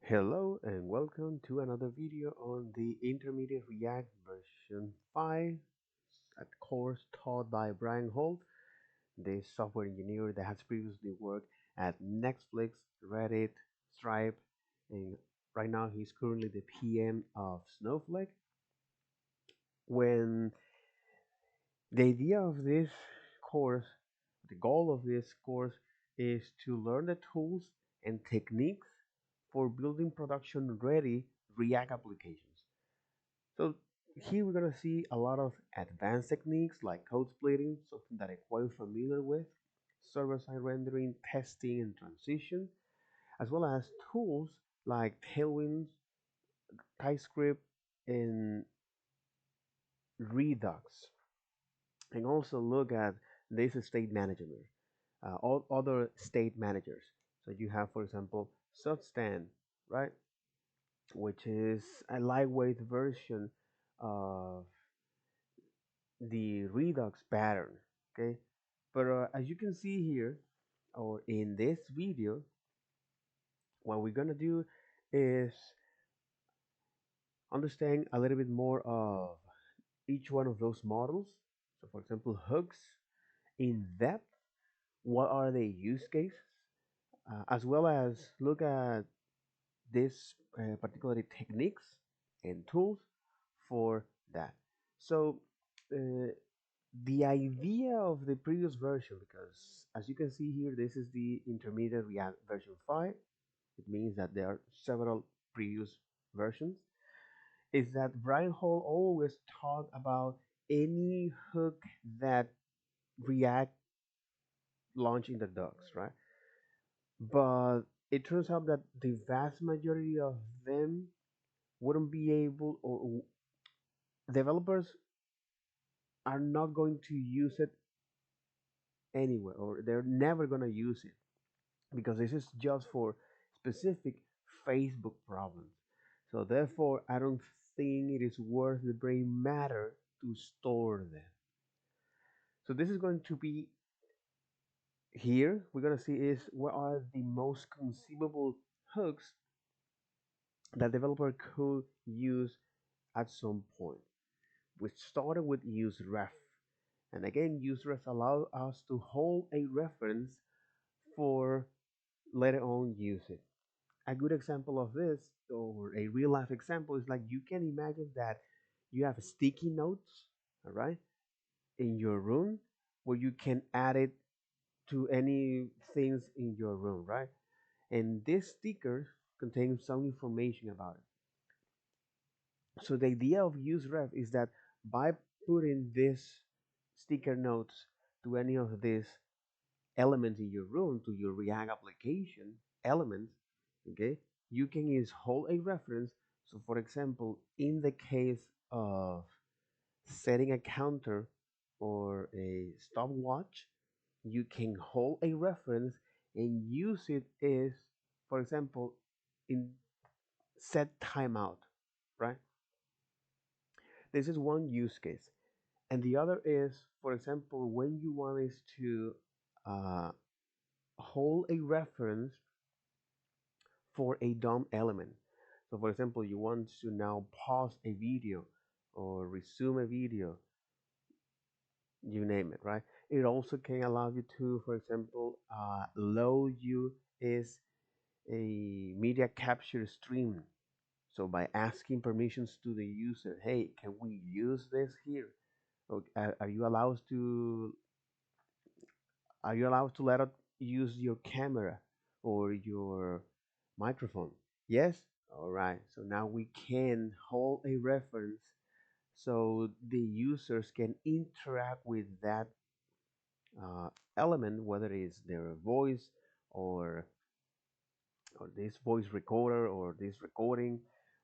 Hello and welcome to another video on the Intermediate React version 5, a course taught by Brian Holt, the software engineer that has previously worked at Netflix, Reddit, Stripe, and right now he's currently the PM of Snowflake. When the idea of this course, the goal of this course is to learn the tools and techniques for building production ready React applications. So here we're gonna see a lot of advanced techniques like code splitting, something that I'm quite familiar with, server-side rendering, testing, and transition, as well as tools like Tailwind, TypeScript, and Redux, and also look at this state management, all other state managers. So you have, for example, Substand, right, which is a lightweight version of the Redux pattern. Okay, but as you can see here or in this video, what we're gonna do is understand a little bit more of each one of those models. So for example, hooks in depth, what are the use cases, as well as look at this particular techniques and tools for that. So uh, the idea of the previous version, because as you can see here, this is the intermediate React version 5. It means that there are several previous versions. Is that Brian Hall always talked about any hook that React launched in the docs, right? But it turns out that the vast majority of them wouldn't be able, or developers are not going to use it anywhere, or they're never going to use it because this is just for specific Facebook problems. So therefore, I don't think it is worth the gray matter to store them. So this is going to be here. We're going to see is what are the most conceivable hooks that developer could use at some point. We started with useRef. And again, useRef allow us to hold a reference for later on use it. A good example of this, or a real life example, is like you can imagine that you have sticky notes, all right, in your room where you can add it to any things in your room, right? And this sticker contains some information about it. So the idea of useRef is that by putting this sticker notes to any of these elements in your room, to your React application elements, okay, you can use hold a reference. So for example, in the case of setting a counter or a stopwatch, you can hold a reference and use it as, for example, in set timeout, right? This is one use case. And the other is, for example, when you want is to uh, hold a reference for a DOM element. So for example, you want to now pause a video or resume a video, you name it, right? It also can allow you to, for example, load you is a media capture stream. So by asking permissions to the user, hey, can we use this here? Or, are you allowed to let it use your camera or your microphone? Yes? All right. So now we can hold a reference so the users can interact with that uh, element, whether it's their voice or this voice recorder or this recording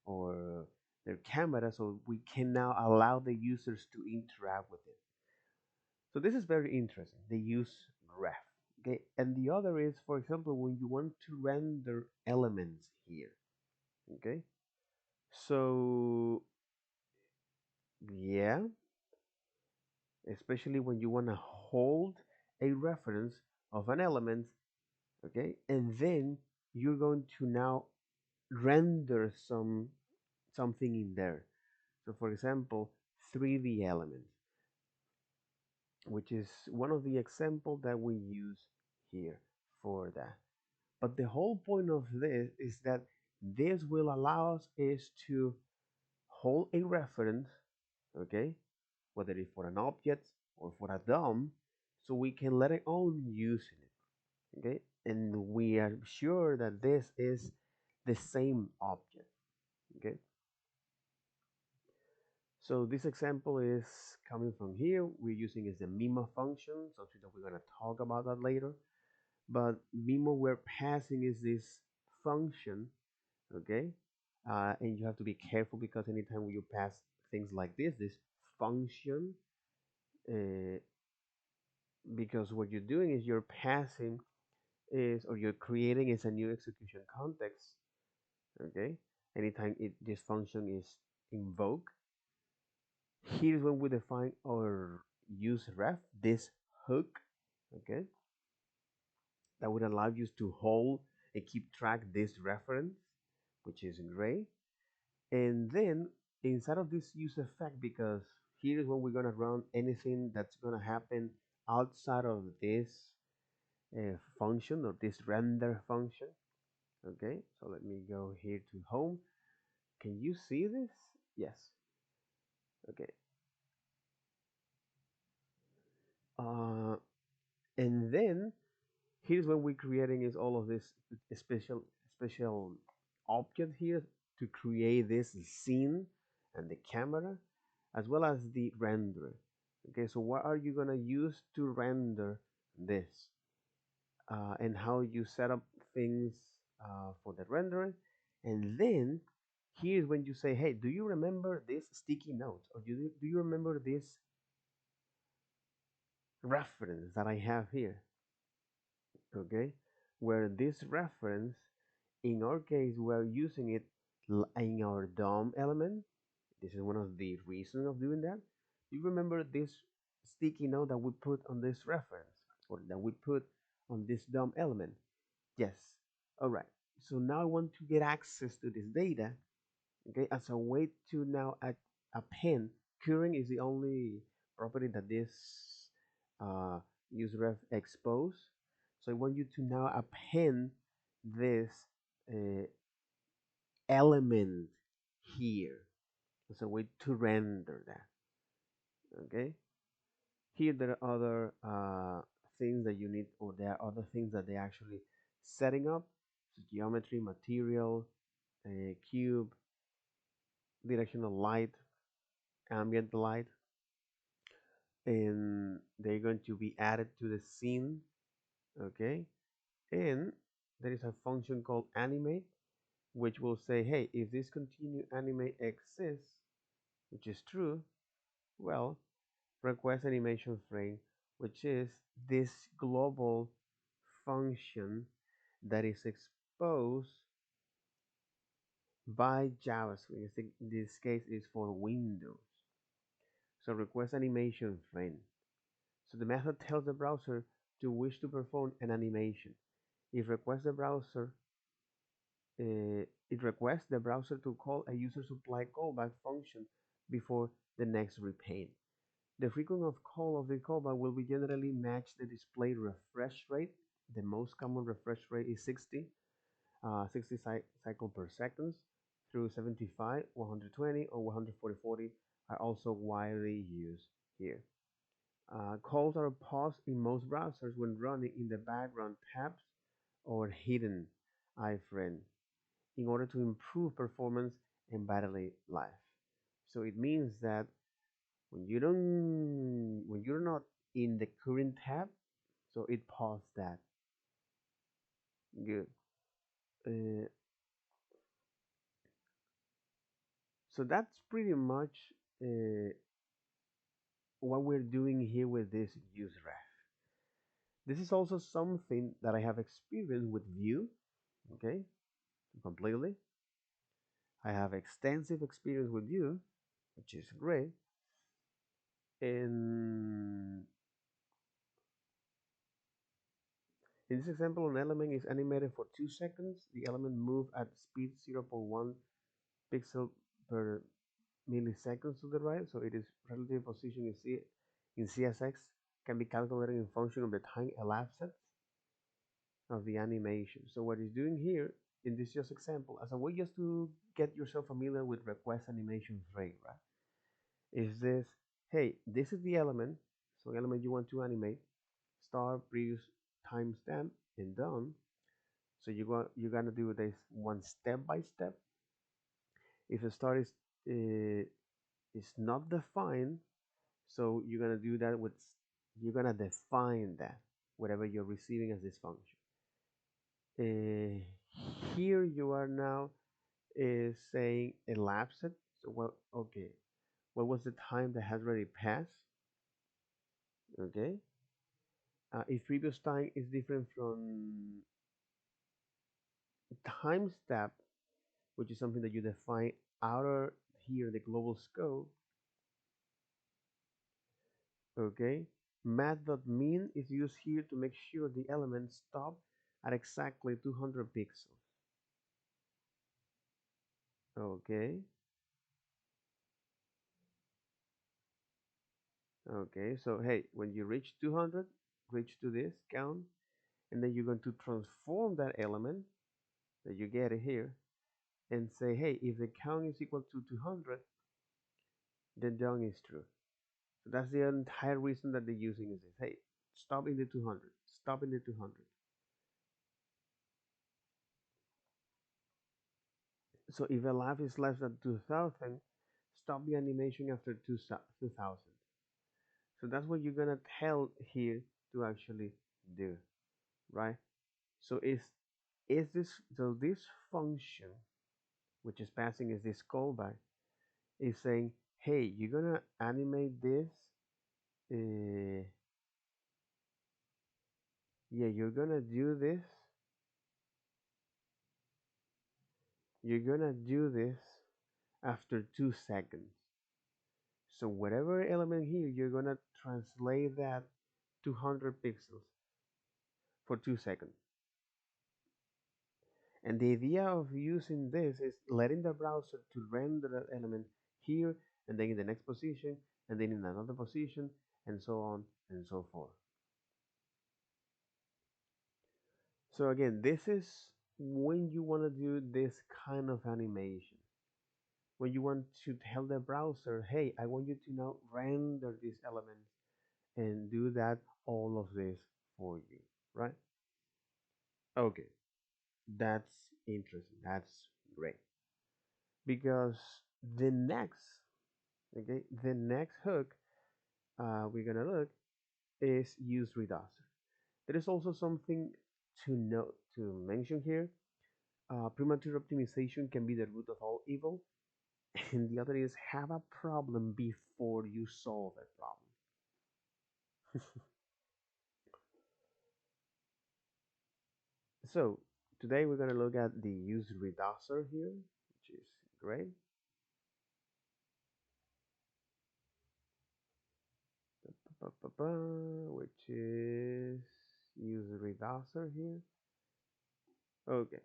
or their camera. So we can now allow the users to interact with it. So this is very interesting. They use ref. Okay, and the other is, for example, when you want to render elements here. Okay, so yeah, especially when you want to hold a reference of an element, okay, and then you're going to now render something in there. So for example, 3D elements, which is one of the examples that we use here for that. But the whole point of this is that this will allow us is to hold a reference, okay, whether it's for an object or for a DOM, so we can let it on using it, okay, and we are sure that this is the same object, okay. So this example is coming from here. We're using is the MIMO function, something that we're gonna talk about that later. But MIMO we're passing is this function, okay, and you have to be careful because anytime you pass things like this function, uh, because what you're doing is you're passing is or you're creating is a new execution context, okay. Anytime this function is invoked, here's when we define our useRef, this hook, okay, that would allow you to hold and keep track this reference, which is gray. And then inside of this use effect, because here is when we're gonna run anything that's gonna happen outside of this function or this render function. Okay, so let me go here to home. Can you see this? Yes. Okay. Uh, and then here's when we're creating is all of this special object here to create this scene and the camera as well as the renderer. Okay, so what are you gonna use to render this and how you set up things for the rendering. And then here's when you say, hey, do you remember this sticky note or do you remember this reference that I have here? Okay, where this reference, in our case, we're using it in our DOM element. This is one of the reasons of doing that. You remember this sticky note that we put on this reference or that we put on this DOM element? Yes. All right. So now I want to get access to this data, okay, as a way to now append. Current is the only property that this uh, useRef expose. So I want you to now append this uh, element here as a way to render that. Okay. Here there are other things that you need, or there are other things that they actually setting up. So geometry, material, cube, directional light, ambient light, and they're going to be added to the scene. Okay, and there is a function called animate, which will say, hey, if this continue animate exists, which is true, well, request animation frame, which is this global function that is exposed by JavaScript. In this case is for Windows. So request animation frame. So the method tells the browser to wish to perform an animation. If request the browser, it requests the browser to call a user supply callback function before the next repaint. The frequency of call of the callback will be generally match the display refresh rate. The most common refresh rate is 60 cycle per second through 75, 120, or 140 are also widely used here. Calls are paused in most browsers when running in the background tabs or hidden iframe in order to improve performance and battery life. So it means that when you're not in the current tab, so it paused that. Good. Uh, so that's pretty much uh, what we're doing here with this useRef. This is also something that I have experienced with Vue, okay, completely. I have extensive experience with Vue, which is great. And In this example, an element is animated for 2 seconds. The element moves at speed 0.1 pixel per milliseconds to the right. So it is relative position in CSX can be calculated in function of the time elapsed of the animation. So what it's doing here in this just example, as a way just to get yourself familiar with request animation frame, right? Is this, hey, this is the element, so element you want to animate, start, previous timestamp, and done. So you're gonna do this one step by step. If the start is not defined, so you're gonna do that with you're gonna define that whatever you're receiving as this function. Uh, Here you are now is saying elapsed. So well, okay, what was the time that has already passed? Okay, if previous time is different from time step, which is something that you define outer here the global scope. Okay, math.min is used here to make sure the elements stop at exactly 200 pixels. Okay, okay, so hey, when you reach 200, reach to this count, and then you're going to transform that element that you get it here and say, hey, if the count is equal to 200, then done is true. So that's the entire reason that they're using is this. Hey, stop in the 200, stop in the 200. So if a life is less than 2000, stop the animation after 2000. So that's what you're gonna tell here to actually do, right? So is this so this function which is passing is this callback is saying, hey, you're gonna animate this. Uh, yeah, you're gonna do this. You're gonna do this after 2 seconds. So whatever element here, you're gonna translate that 200 pixels for 2 seconds. And the idea of using this is letting the browser to render that element here and then in the next position and then in another position and so on and so forth. So again, this is when you want to do this kind of animation. When you want to tell the browser, hey, I want you to now render these elements and do that all of this for you, right? Okay, that's interesting. That's great. Because the next, okay, the next hook we're gonna look is useReducer. There is also something to note to mention here. Premature optimization can be the root of all evil, and the other is have a problem before you solve a problem. So today we're gonna look at the useReducer here, which is great. Which is useReducer here. Okay,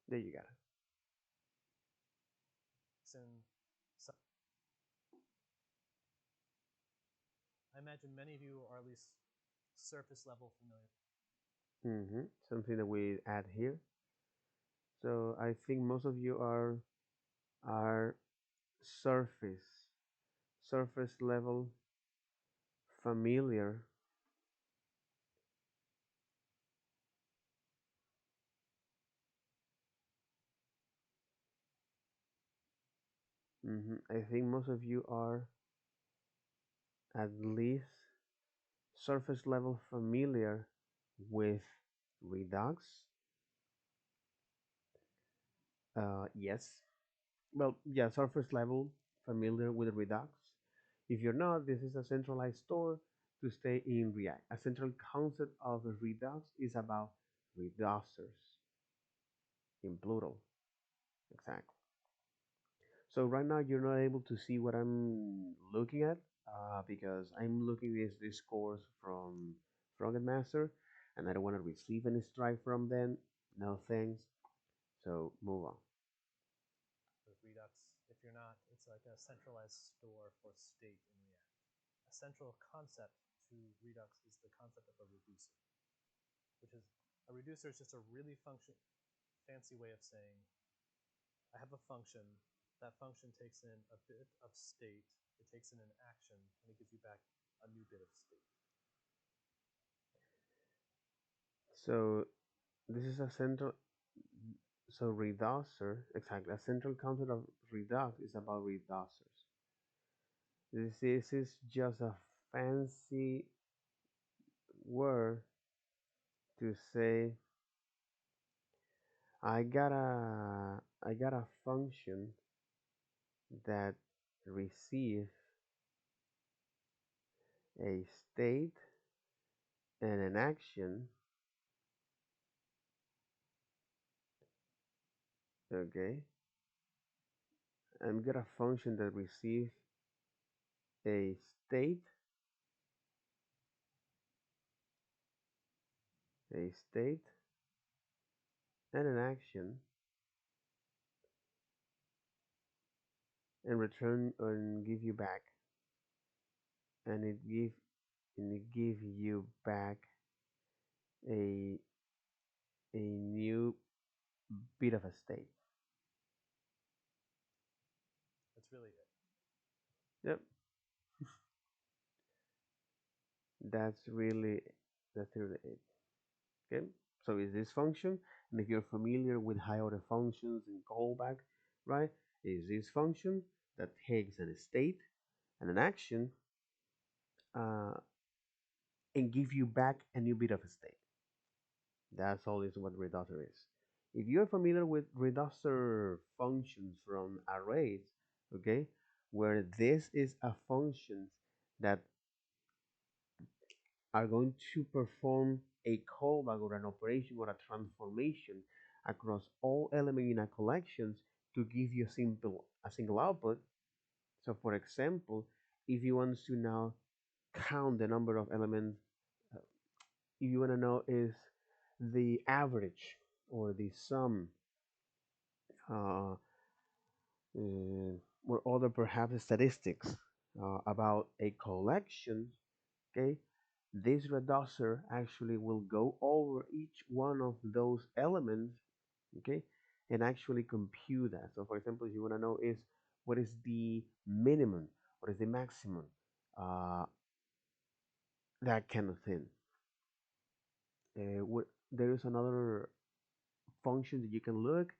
there you got it. And so I imagine many of you are at least surface level familiar. Something that we add here. So I think most of you are surface surface level familiar. I think most of you are at least surface level familiar with Redux. Yes. Well, yeah, surface level familiar with Redux. If you're not, this is a centralized store to stay in React. A central concept of Redux is about reducers in plural. Exactly. So right now you're not able to see what I'm looking at. because I'm looking at this course from Frogget Master, and I don't want to receive any strike from them. No thanks. So move on. With Redux, if you're not, it's like a centralized store for state in React. A central concept to Redux is the concept of a reducer, which is a reducer is just a really fancy way of saying I have a function. That function takes in a bit of state, it takes in an action, and it gives you back a new bit of state. So this is a central. So reducer, exactly. A central concept of Redux is about reducers. This is just a fancy word to say I got a function that receives a state and an action. Okay, I'm got a function that receives a state, a state, and an action, and return and give you back, and it give you back a a new bit of a state. That's really it. Yep, that's really that's really it. Okay, so is this function, and if you're familiar with high order functions and callback, right, is this function that takes a state and an action uh, and give you back a new bit of a state. That's all is what reducer is. If you're familiar with reducer functions from arrays, okay, where this is a function that are going to perform a callback or an operation or a transformation across all elements in a collection to give you a single output. So for example, if you want to now count the number of elements, uh, if you want to know is the average or the sum, uh, or other perhaps statistics about a collection, okay, this reducer actually will go over each one of those elements, okay, and actually compute that. So for example, if you want to know is what is the minimum, what is the maximum, uh, that kind of thing. There is another function that you can look,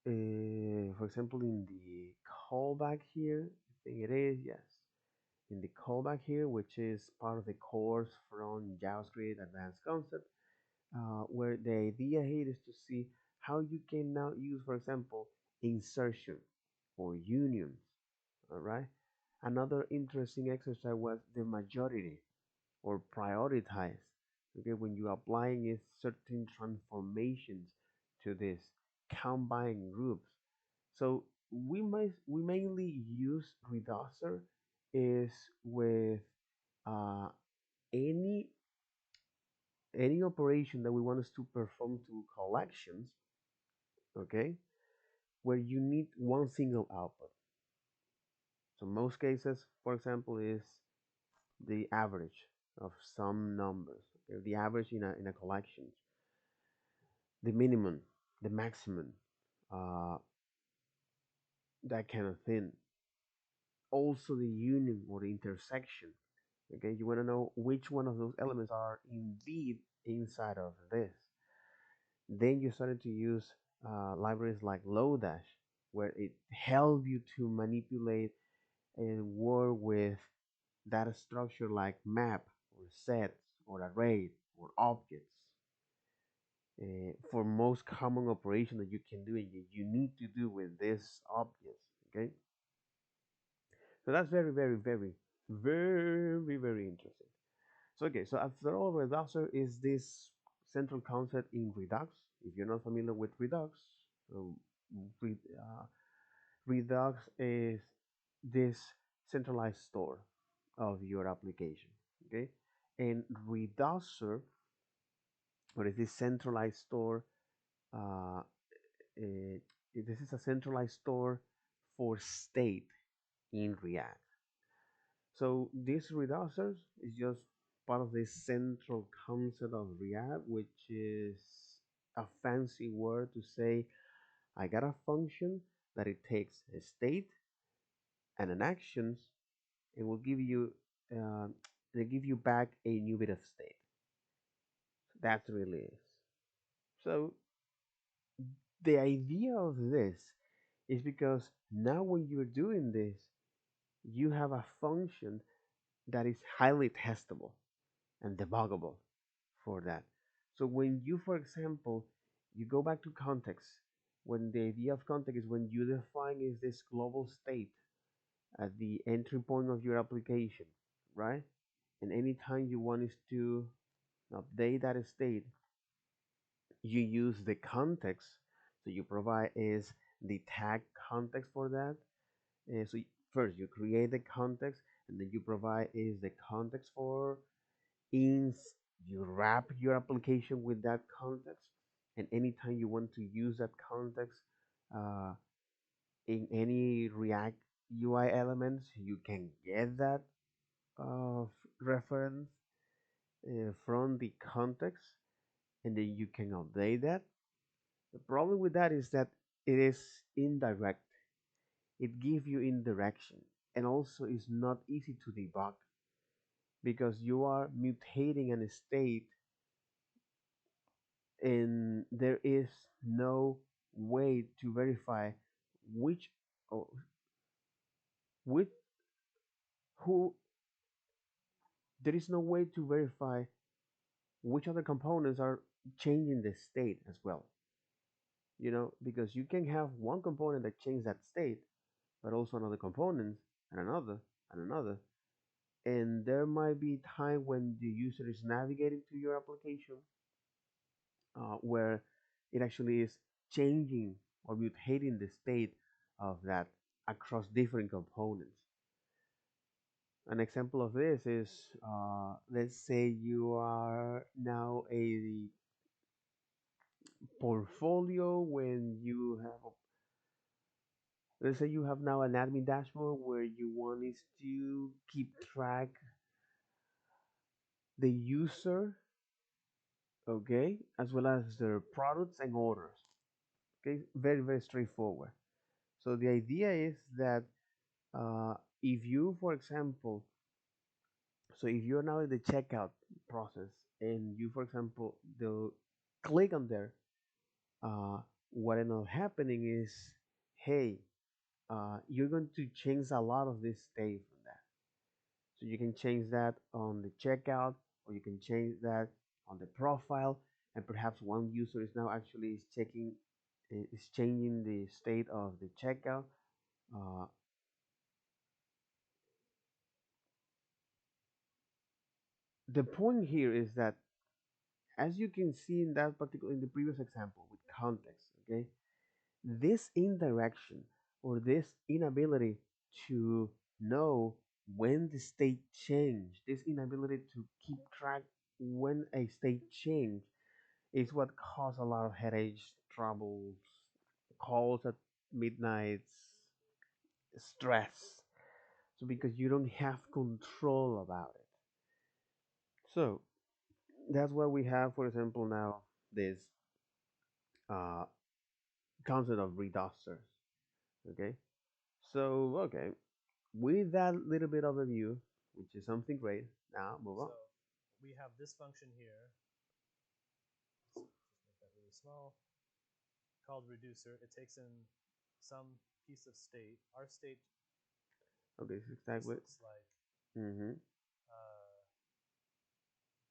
for example, in the callback here, I think it is, yes, in the callback here, which is part of the course from JavaScript Advanced Concept, where the idea here is to see how you can now use, for example, insertion or unions. All right. Another interesting exercise was the majority or prioritize. Okay, when you applying it certain transformations to this combine groups. So we mainly use reducer is with uh, any any operation that we want us to perform to collections, okay, where you need one single output. So most cases, for example, is the average of some numbers, okay? The average in a collection, the minimum, the maximum, uh, that kind of thing. Also the union or the intersection. Okay, you want to know which one of those elements are indeed inside of this. Then you started to use libraries like Lodash, where it helps you to manipulate and work with data structure like map or sets or arrays or objects. For most common operation that you can do and you need to do with these objects. Okay, so that's very, very, very, very, very interesting. So okay, so after all, Reducer is this central concept in Redux. If you're not familiar with Redux, so Redux is this centralized store of your application. Okay, and Reducer, or is this centralized store? Uh, eh, this is a centralized store for state in React. So this reducers is just part of this central concept of React, which is a fancy word to say I got a function that it takes a state and an actions and will give you uh, they give you back a new bit of state. That's really is. So the idea of this is because now when you're doing this, you have a function that is highly testable and debuggable for that. So when you, for example, you go back to context, when the idea of context is when you define is this global state at the entry point of your application, right? And anytime you want is to update that state, you use the context. So you provide is the tag context for that. So first you create the context, and then you provide is the context for ins. You wrap your application with that context, and anytime you want to use that context uh, in any React UI elements, you can get that uh, reference from the context, and then you can update that. The problem with that is that it is indirect. It gives you indirection, and also is not easy to debug because you are mutating an state, and there is no way to verify which or which who there is no way to verify which other components are changing the state as well, because you can have one component that changes that state, but also another component and another and another. And there might be time when the user is navigating to your application where it actually is changing or mutating the state of that across different components. An example of this is, let's say you are now a portfolio when you have, let's say you have now an admin dashboard where you want is to keep track the user, okay, as well as their products and orders. Okay, very, very straightforward. So the idea is that if you, for example, so if you're now in the checkout process and you, for example, they'll click on there, uh, what ends up happening is, hey, you're going to change a lot of this state from that. So you can change that on the checkout, or you can change that on the profile, and perhaps one user is now actually is changing the state of the checkout. Uh, the point here is that, as you can see in that particular in the previous example with context, okay, this indirection or this inability to know when the state change, this inability to keep track when a state change is what cause a lot of headaches, troubles, calls at midnight, stress. So because you don't have control about it. So that's why we have, for example, now this uh, concept of reducers. Okay. So okay, with that little bit of a view, which is something great. Now move on. So we have this function here. Let's just make that really small. Called reducer. It takes in some piece of state. Our state, Okay, this is this exactly. looks like, Mm-hmm. if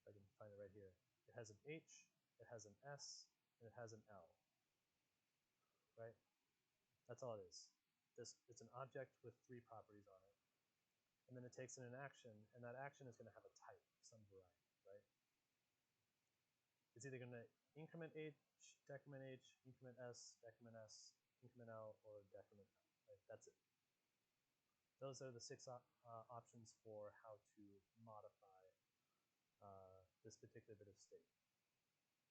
I can find it right here. It has an H, it has an S, and it has an L, right? That's all it is. It's an object with three properties on it. And then it takes in an action, and that action is going to have a type of some variety, right? It's either going to increment H, decrement H, increment S, decrement S, increment L, or decrement L, right? That's it. those are the six options for how to modify this particular bit of state.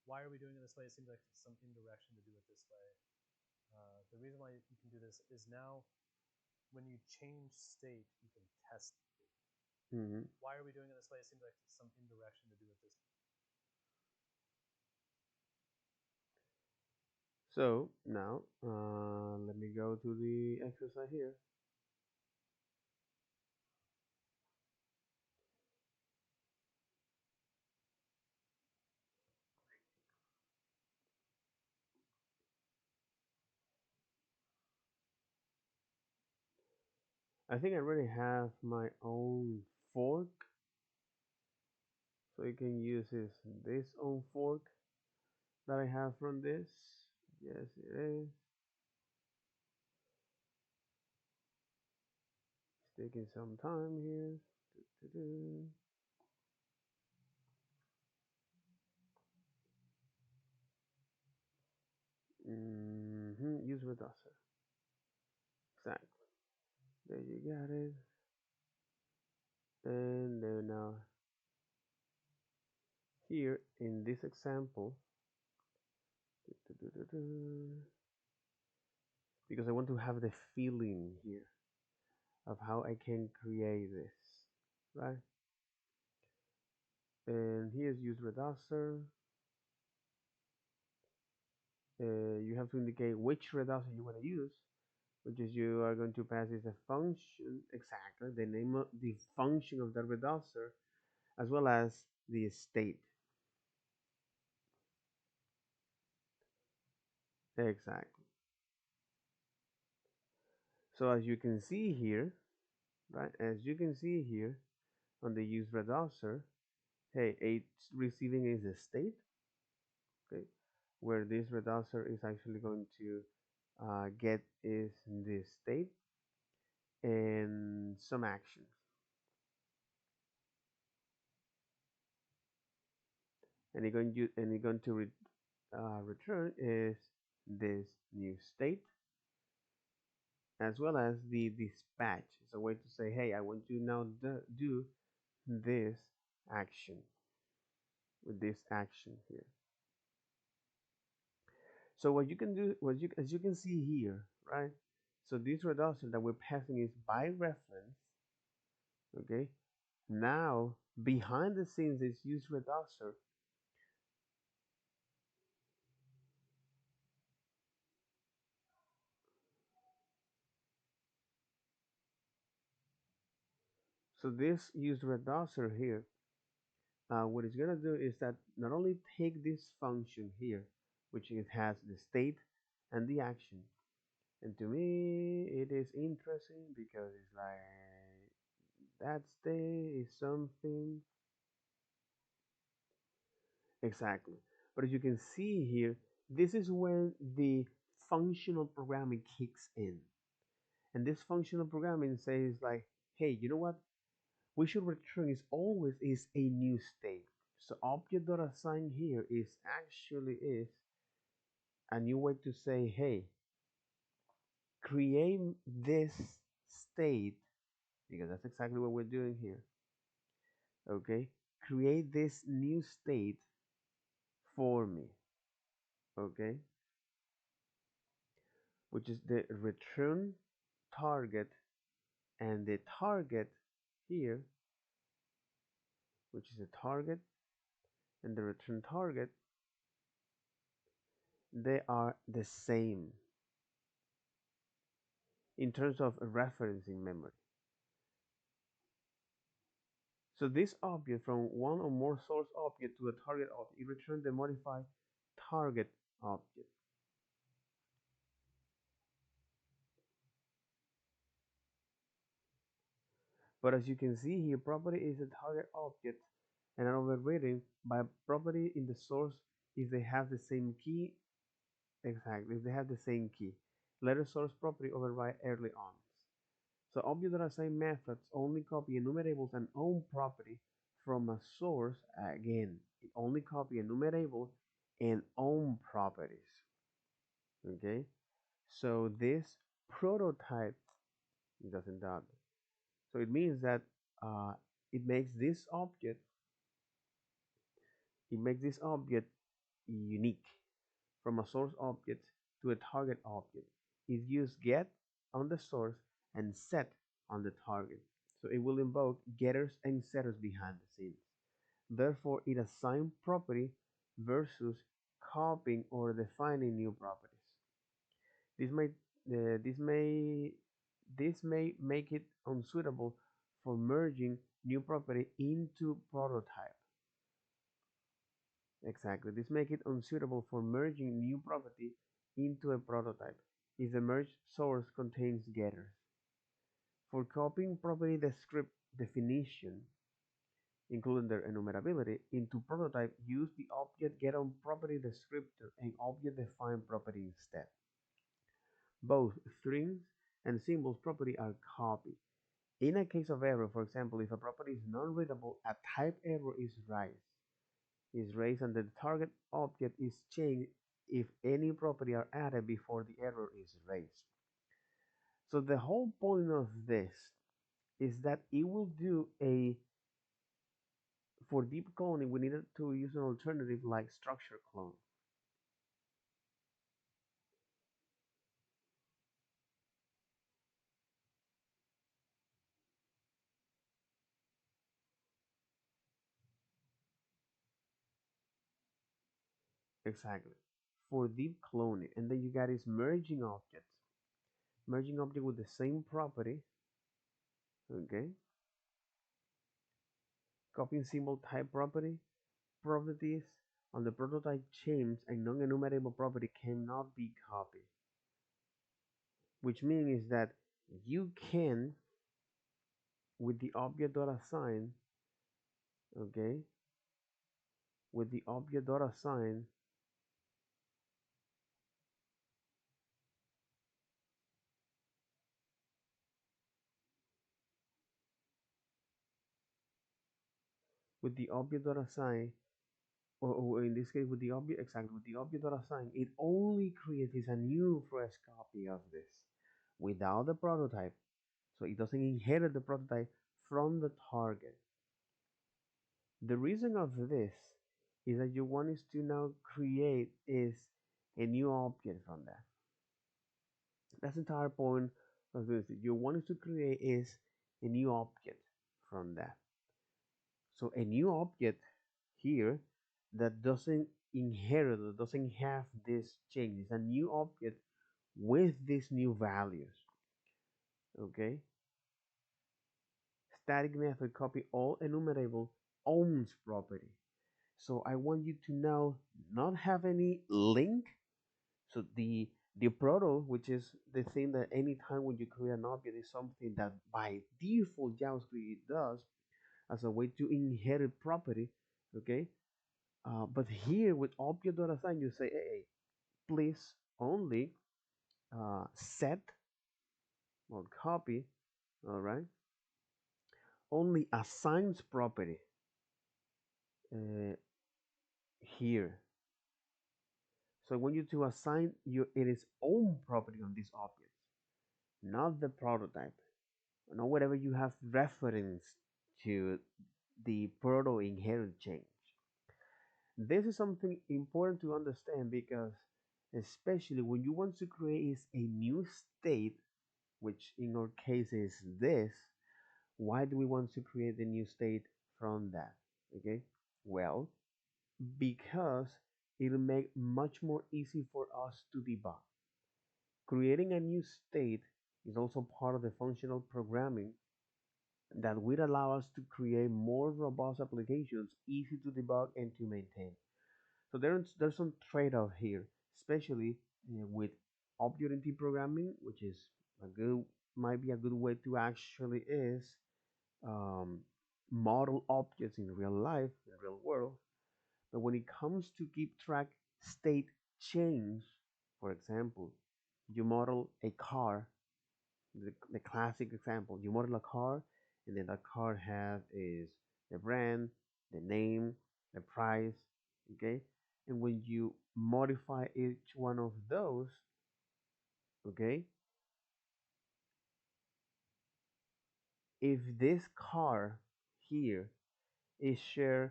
Why are we doing it this way? It seems like some indirection to do it this way. The reason why you can do this is now when you change state, you can test it. Why are we doing it this way? It seems like some indirection to do it this way. So now let me go to the exercise here. I think I already have my own fork, so you can use this own fork that I have from this. Yes, it is. It's taking some time here. Use Reducer. Exactly. There you got it. And then now here in this example, because I want to have the feeling here of how I can create this, right? And here's use Reducer. You have to indicate which reducer you want to use, which is you are going to pass is a function, exactly the name of the function of that reducer, as well as the state. Exactly. So as you can see here, right? As you can see here on the use reducer, hey, it's receiving is a state, okay, where this reducer is actually going to get is this state and some actions. And you're going to return is this new state as well as the dispatch. It's a way to say, hey, I want you now do this action with this action here. So what you can do, as you can see here, right? So this reducer that we're passing is by reference, okay? Now behind the scenes is use reducer. So this use reducer here, what it's gonna do is that not only take this function here, which it has the state and the action, and to me it is interesting because it's like that state is something exactly. But as you can see here, this is when the functional programming kicks in. And this functional programming says like, hey, you know what? We should return is always is a new state. So object.assign here is actually is a new way to say, hey, create this state, because that's exactly what we're doing here. Okay, create this new state for me. Okay, which is the return target, and the target here, which is the target and the return target, they are the same in terms of referencing memory. So this object from one or more source object to a target object, it returns the modified target object. But as you can see here, property is a target object and an overriding by property in the source if they have the same key. Exactly, if they have the same key. Let a source property override early on. So object.assign methods only copy enumerables and own property from a source. Again, it only copy enumerable and own properties. Okay, so this prototype doesn't that. So it means that uh, it makes this object it makes this object unique from a source object to a target object. It uses get on the source and set on the target. So it will invoke getters and setters behind the scenes. Therefore, it assigns property versus copying or defining new properties. This may uh, this may this may make it unsuitable for merging new property into prototype. Exactly. This make it unsuitable for merging new property into a prototype if the merged source contains getters. For copying property descript definition, including their enumerability, into prototype, use the object getOn property descriptor and object define property instead. Both strings and symbols property are copied. In a case of error, for example, if a property is non-readable, a type error is raised and the target object is changed if any property are added before the error is raised. So the whole point of this is that it will do a for deep cloning we needed to use an alternative like structure clone. Exactly. For deep cloning. And then you got is merging objects. Merging object with the same property. Okay. Copying symbol type properties on the prototype chains and non-enumerable property cannot be copied. Which means is that you can with the object.assign, okay, with the object.assign, with the object.assign, or in this case with the object, exactly, with the object.assign, it only creates a new fresh copy of this without the prototype. So it doesn't inherit the prototype from the target. The reason of this is that you want is to now create is a new object from that. That's the entire point of this. You want to create is a new object from that. So a new object here that doesn't inherit, that doesn't have this change. It's a new object with these new values. Okay. Static method copy all enumerable owns property. So I want you to now not have any link. So the proto, which is the thing that anytime when you create an object is something that by default JavaScript does as a way to inherit property. Okay. But here with object.assign, you say, hey, please only set or copy, all right, only assigns property uh, here. So I want you to assign its own property on this object, not the prototype, not whatever you have reference to the proto inherit change. This is something important to understand because especially when you want to create a new state, which in our case is this, why do we want to create a new state from that? Okay, well, because it'll make much more easy for us to debug. Creating a new state is also part of the functional programming that will allow us to create more robust applications, easy to debug and to maintain. So there's some trade-off here, especially with object-oriented programming, which is a good might be a good way to actually is um, model objects in real life, in real world. But when it comes to keep track state change, for example, you model a car, the classic example, you model a car, and then that car has is the brand, the name, the price, okay? And when you modify each one of those, okay, if this car here is shared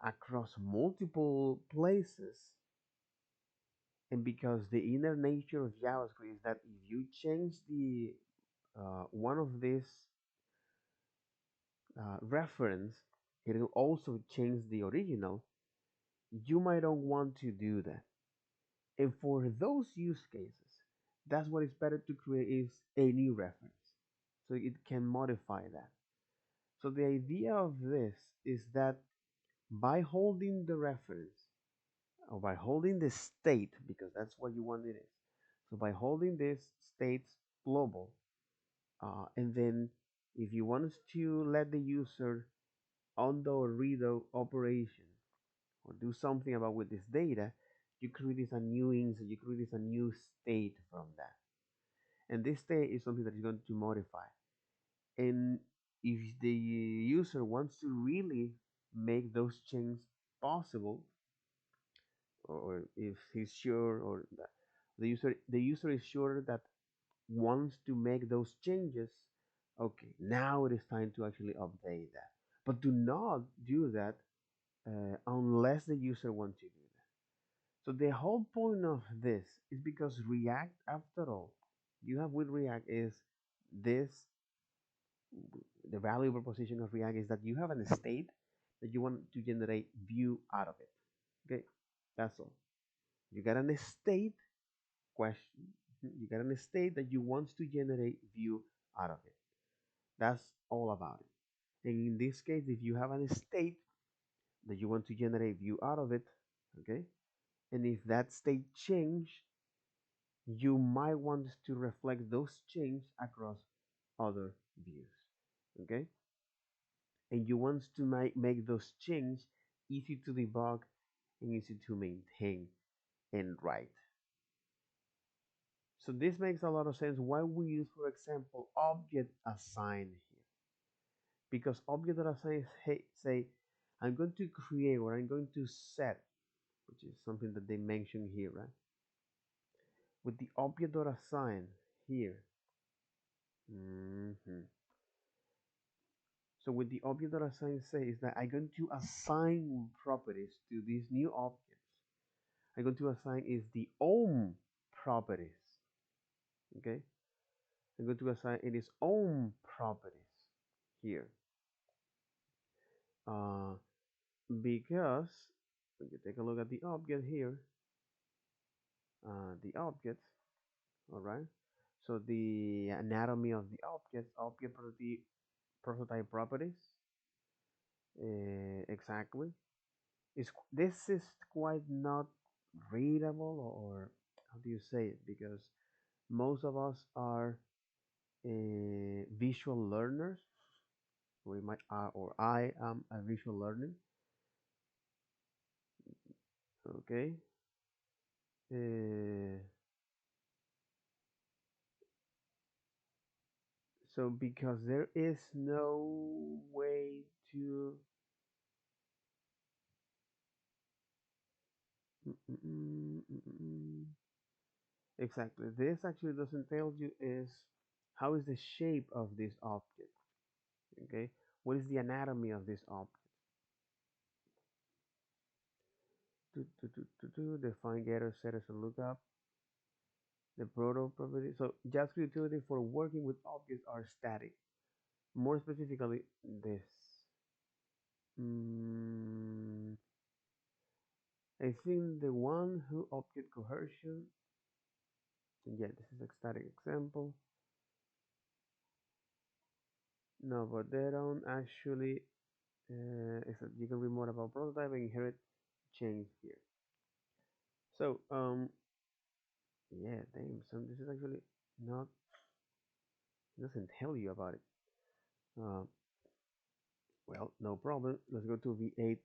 across multiple places, and because the inner nature of JavaScript is that if you change the one of these reference, it will also change the original. You might not want to do that. And for those use cases, that's what is better to create is a new reference. So it can modify that. So the idea of this is that by holding the reference or by holding the state, because that's what you want it is. So by holding this states global, and then if you want to let the user undo or redo operation or do something about with this data, you create this a new instance, you create this a new state from that. And this state is something that is going to modify. And if the user wants to really make those changes possible, or if he's sure or that the user is sure that wants to make those changes, okay, now it is time to actually update that. But do not do that unless the user wants to do that. So the whole point of this is because React, after all, you have with React is this the value proposition of React is that you have a state that you want to generate view out of it. Okay, that's all. You got a state question. You got a state that you want to generate view out of it. That's all about it. And in this case, if you have a state that you want to generate view out of it, okay, and if that state change, you might want to reflect those change across other views, okay, and you want to make those change easy to debug and easy to maintain and write. So this makes a lot of sense why we use, for example, object assign here. Because object assign say, I'm going to create or I'm going to set, which is something that they mention here, right? With the object assign here. hmm So with the object assign say is that I'm going to assign properties to these new objects. I'm going to assign is the own properties. Okay? I'm going to assign it its own properties here. Uh, because when you take a look at the object here, the object, all right. So the anatomy of the object property, prototype properties, exactly. This is quite not readable, or how do you say it? Because most of us are visual learners. We might, or I am a visual learner. Okay. Uh, so because there is no way to exactly, this actually doesn't tell you is how is the shape of this object. Okay, what is the anatomy of this object? Define getter, setters, and lookup. The proto property. So JavaScript utility for working with objects are static. More specifically, this. Mm, I think the one who object coercion. Yeah, this is a static example. No, but they don't actually. You can read more about prototype and inherit change here. So yeah, damn. So this is actually not. It doesn't tell you about it. Uh, well, no problem. Let's go to V8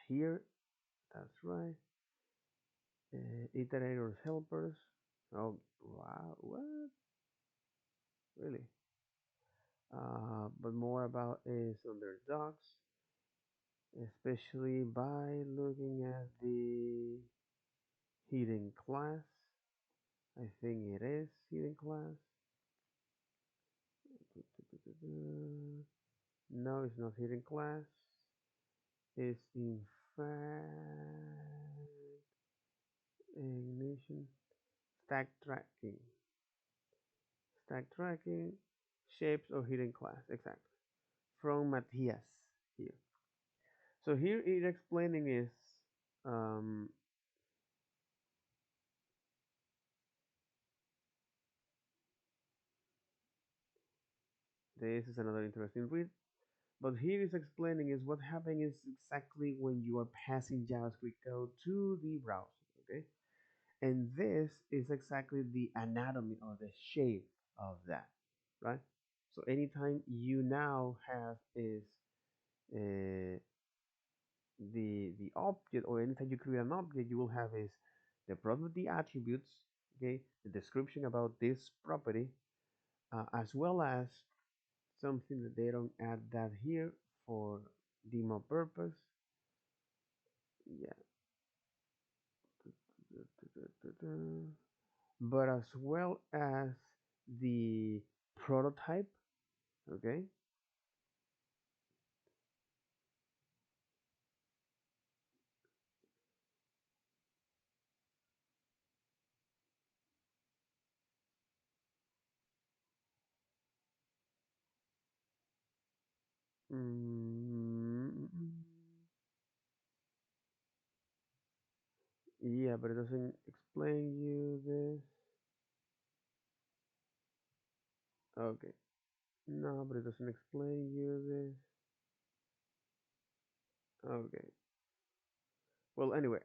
here. That's right. Iterators helpers. Oh wow, what? Really? But more about is under docs, especially by looking at the hidden class. I think it is hidden class. No, it's not hidden class. It's in fact ignition stack tracking. Stack tracking, shapes or hidden class. Exactly. From Matthias here. So here it explaining is um, this is another interesting read. But here is explaining is what happening is exactly when you are passing JavaScript code to the browser. Okay, and this is exactly the anatomy or the shape of that, right? So anytime you now have is uh, the object, or anytime you create an object, you will have is the property attributes, okay, the description about this property, as well as something that they don't add that here for demo purpose. Yeah, but as well as the prototype. Okay. mm, yeah, but it doesn't explain you this. Okay. No, but it doesn't explain you this. Okay. Well, anyway,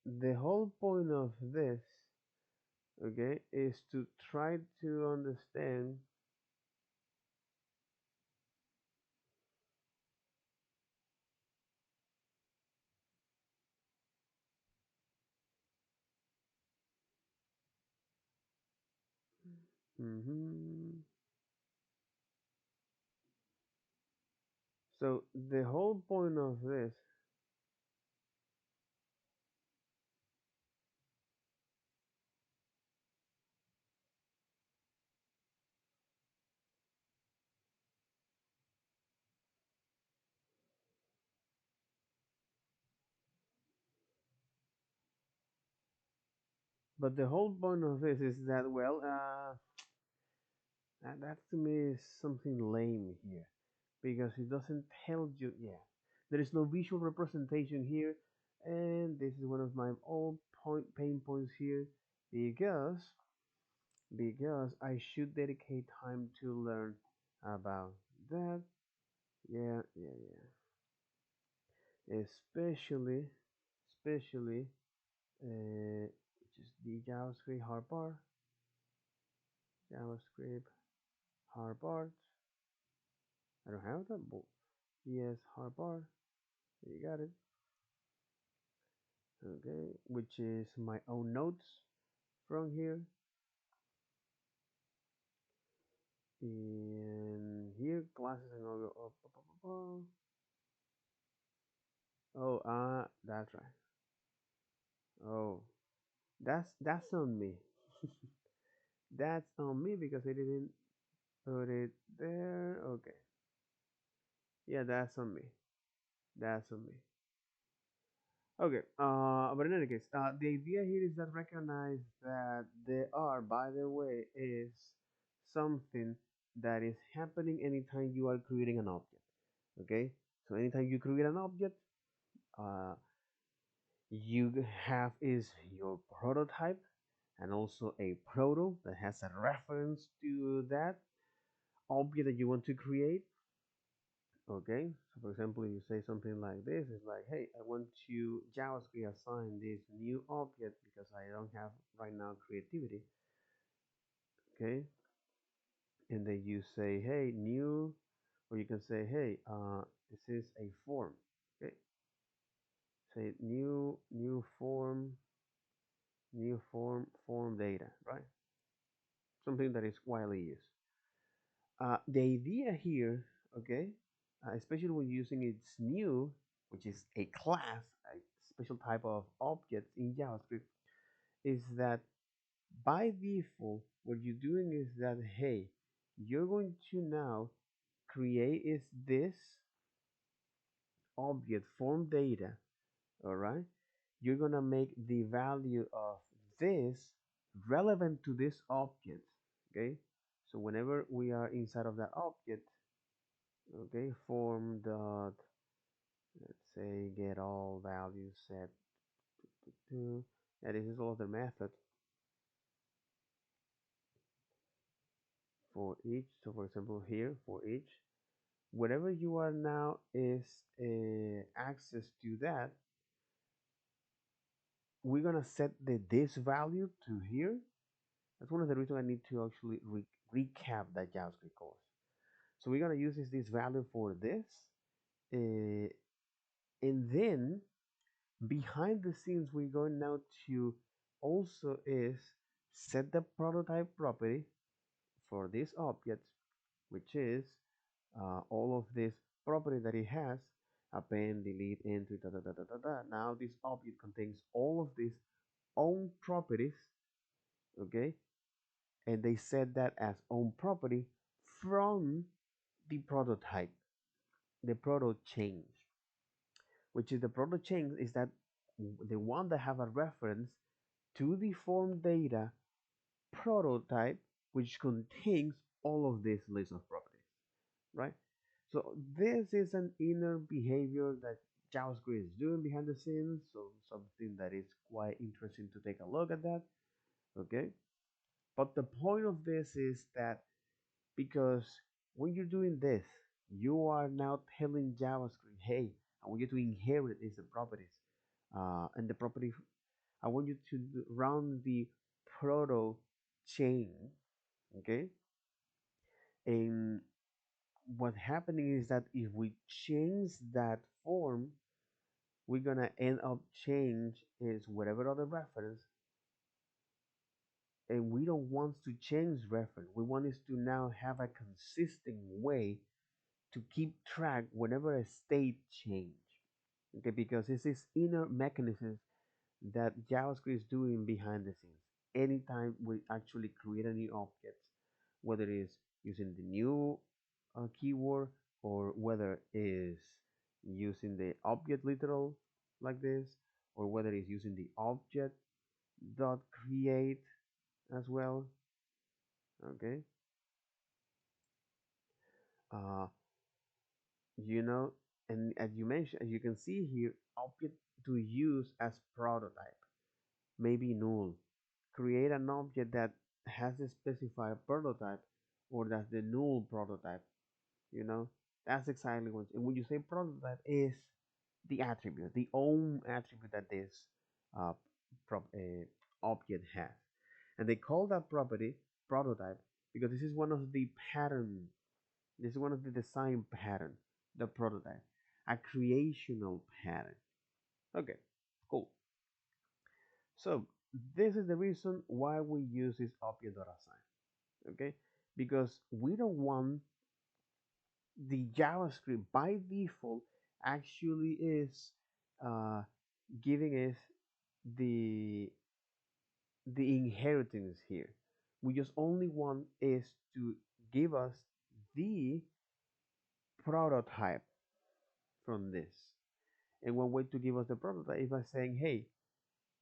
the whole point of this, okay, is to try to understand. hmm So the whole point of this, but the whole point of this is that, well, that to me is something lame here, because it doesn't tell you. Yeah, there is no visual representation here, and this is one of my old pain points here, because I should dedicate time to learn about that. Yeah, yeah, yeah. Especially just the JavaScript hard part. I don't have that, but yes, hard part. You got it. Okay, which is my own notes from here. And here classes and all go up, up, up, up, up. Oh, that's right. Oh, that's on me. That's on me because I didn't put it there. Okay. Yeah, that's on me. That's on me. Okay. But in any case, the idea here is that recognize that there are, by the way, is something that is happening anytime you are creating an object. Okay. So anytime you create an object, uh, you have is your prototype and also a proto that has a reference to that object that you want to create. Okay, so for example, you say something like this, it's like, hey, I want to JavaScript assign this new object because I don't have right now creativity. Okay, and then you say, hey, new, or you can say, hey, this is a form. Okay, say new form, form data, right? something that is widely used. The idea here, okay, especially when using its new, which is a class, a special type of object in JavaScript, is that by default, what you're doing is that, hey, you're going to now create is this object form data, all right? You're gonna make the value of this relevant to this object, okay? So whenever we are inside of that object, okay, form dot, let's say, get all values set to, and this is all the method for each. So for example, here for each, whatever you are now is access to that, we're gonna set the this value to here. That's one of the reasons I need to actually recap that JavaScript course. So we're gonna use this value for this, uh, and then behind the scenes we're going now to also is set the prototype property for this object, which is all of this property that it has, append, delete, entry, da da da da da da. Now this object contains all of these own properties, okay, and they set that as own property from the prototype, the proto change, which is the proto change is that the one that have a reference to the form data prototype, which contains all of this list of properties, right? So this is an inner behavior that JavaScript is doing behind the scenes, so something that is quite interesting to take a look at that, okay? But the point of this is that because when you're doing this, you are now telling JavaScript, hey, I want you to inherit these properties. And the property, I want you to run the proto chain, okay? And what's happening is that if we change that form, we're gonna end up change is whatever other reference, and we don't want to change reference. We want is to now have a consistent way to keep track whenever a state change. Okay, because it's this inner mechanism that JavaScript is doing behind the scenes. Anytime we actually create a new object, whether it's using the new keyword or whether it's using the object literal like this, or whether it's using the object dot create as well. Okay, uh, you know, and as you mentioned, as you can see here, object to use as prototype, maybe null. Create an object that has a specified prototype or that's the null prototype, you know, that's exactly what, and when you say prototype is the attribute, the own attribute that this uh, object has. And they call that property prototype because this is one of the pattern, this is one of the design pattern, the prototype, a creational pattern. Okay, cool. So this is the reason why we use this object.assign. Okay, because we don't want the JavaScript by default actually is uh, giving us the the inheritance here. We just only want is to give us the prototype from this. And one way to give us the prototype is by saying, hey,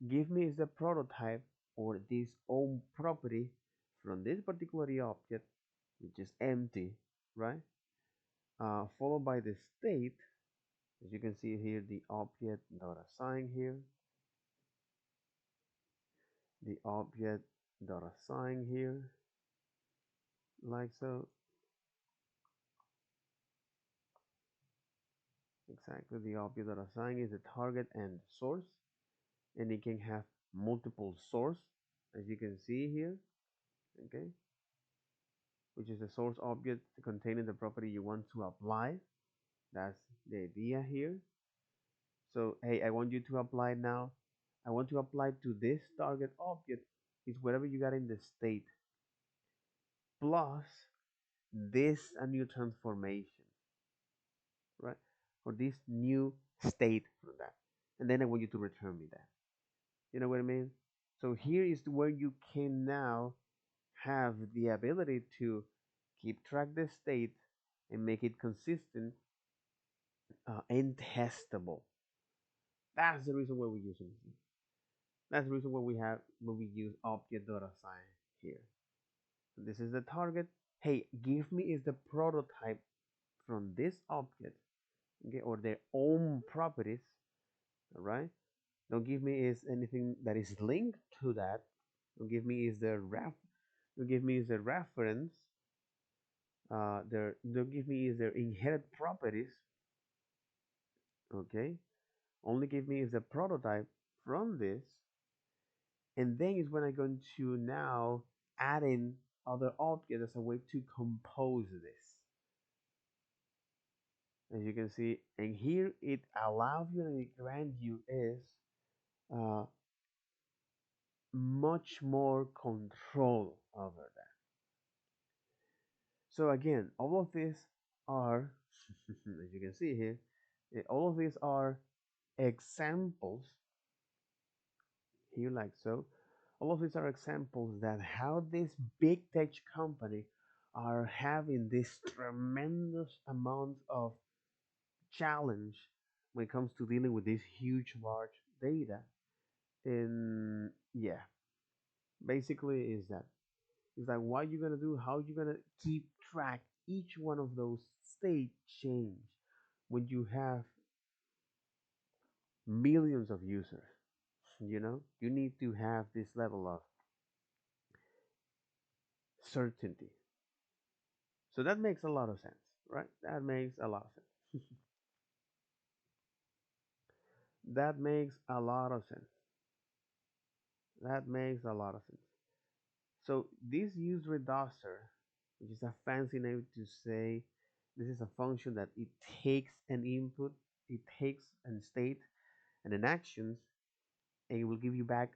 give me the prototype or this own property from this particular object, which is empty, right? Followed by the state, as you can see here, the object dot assign here, the object dot assign here, like so. Exactly, the object dot assign is the target and source, and it can have multiple source, as you can see here, okay, which is the source object containing the property you want to apply. That's the idea here. So, hey, I want you to apply now. I want to apply to this target object is whatever you got in the state. plus this a new transformation, right? Or this new state from that. And then I want you to return me that. You know what I mean? So here is where you can now have the ability to keep track the state and make it consistent and testable. That's the reason why we use it. That's the reason why we use object.assign here. So this is the target. Hey, give me is the prototype from this object, okay, or their own properties. All right. Don't give me is anything that is linked to that. Don't give me is the ref. Don't give me is the reference. Don't give me is their inherent properties. Okay. Only give me is the prototype from this, and then is when I'm going to now add in other objects as a way to compose this. As you can see, and here it allows you and it grants you is uh, much more control over that. So again, all of these are, as you can see here, all of these are examples here, like so. All of these are examples that how this big tech company are having this tremendous amount of challenge when it comes to dealing with this huge, large data. And yeah, basically is that. It's like what you're gonna do, how you're gonna keep track each one of those state change when you have millions of users. You know, you need to have this level of certainty. So that makes a lot of sense, right? That makes a lot of sense. That makes a lot of sense. That makes a lot of sense. So this useReducer, which is a fancy name to say this is a function that it takes an input, it takes an state and an actions, and it will give you back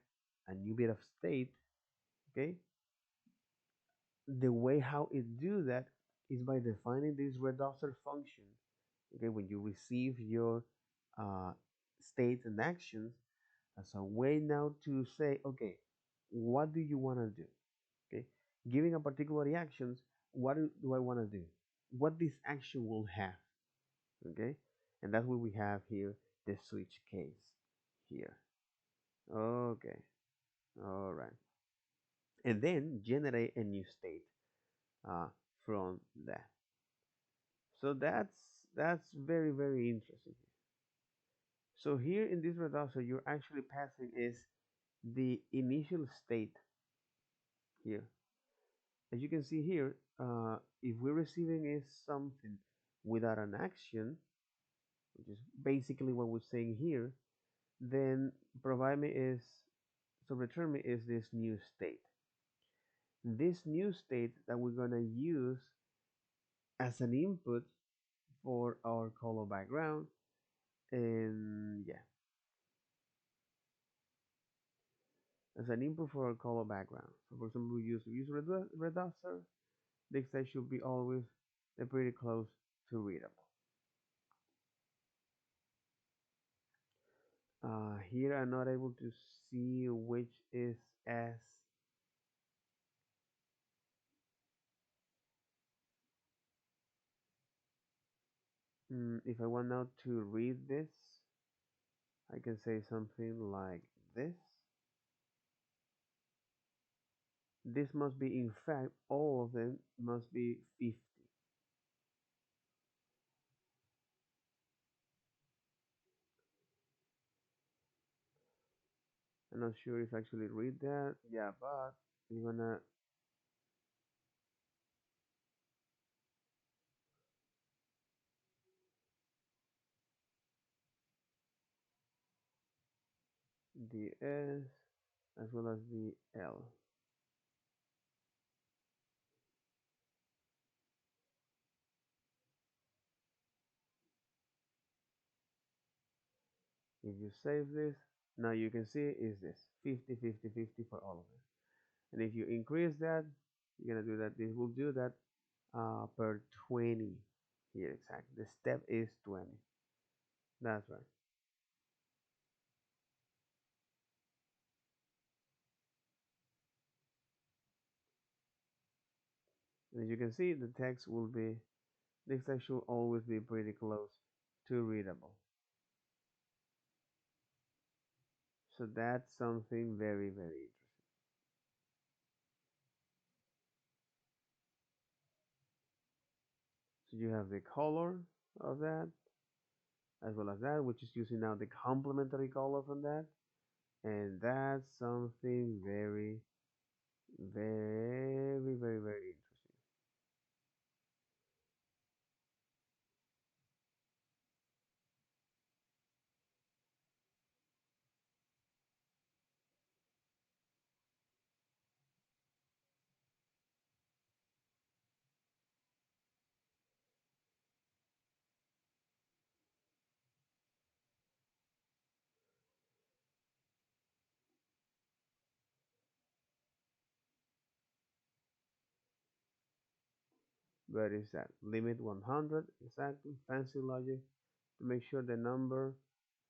a new bit of state. Okay. The way how it do that is by defining this reducer function. Okay, when you receive your uh, states and actions as a way now to say, okay, what do you want to do? Okay, giving a particular reactions, what do I want to do? What this action will have? Okay, and that's what we have here, the switch case here. Okay, all right, and then generate a new state uh, from that. So that's very very interesting. So here in this reducer, you're actually passing is the initial state here. As you can see here, if we're receiving is something without an action, which is basically what we're saying here, then provide me is, so return me is this new state. This new state that we're gonna use as an input for our color background, and yeah, as an input for our color background. So for example, we use reducer. The text should be always pretty close to readable. Here I'm not able to see which is S. If I want now to read this, I can say something like this. This must be, in fact, all of them must be 50. I'm not sure if I actually read that. Yeah, but we're gonna the S as well as the L. If you save this, now you can see is this 50, 50, 50 for all of them. And if you increase that, you're gonna do that. This will do that per 20 here exactly. The step is 20. That's right. And as you can see, the text should always be pretty close to readable. So that's something very, very interesting. So you have the color of that, as well as that, which is using now the complementary color from that. And that's something very, very, very, very interesting. But is that limit 100 exactly? Fancy logic to make sure the number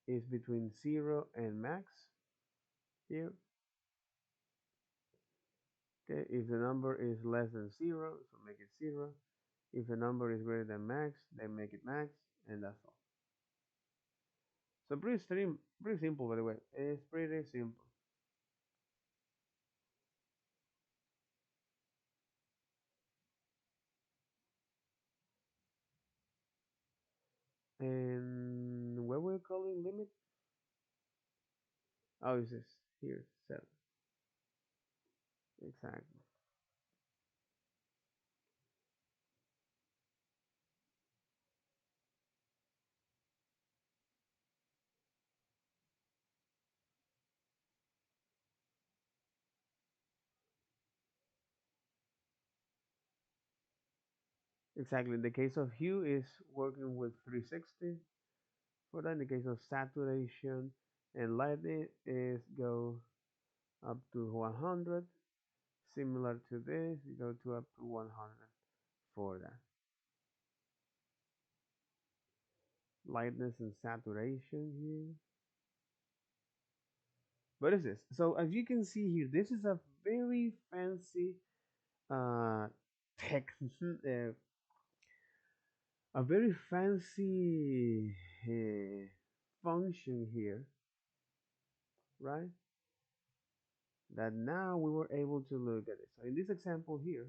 is between 0 and max here. Okay, if the number is less than 0, so make it 0. If the number is greater than max, then make it max, and that's all. So pretty simple, by the way. It's pretty simple. And what we're calling limit? Oh, it's this here, 7. Exactly. Exactly. In the case of hue, is working with 360. For that, in the case of saturation and lighting, is go up to 100. Similar to this, you go to up to 100 for that. Lightness and saturation here. What is this? So as you can see here, this is a very fancy uh, text, a very fancy function here, right? That now we were able to look at it. So in this example here,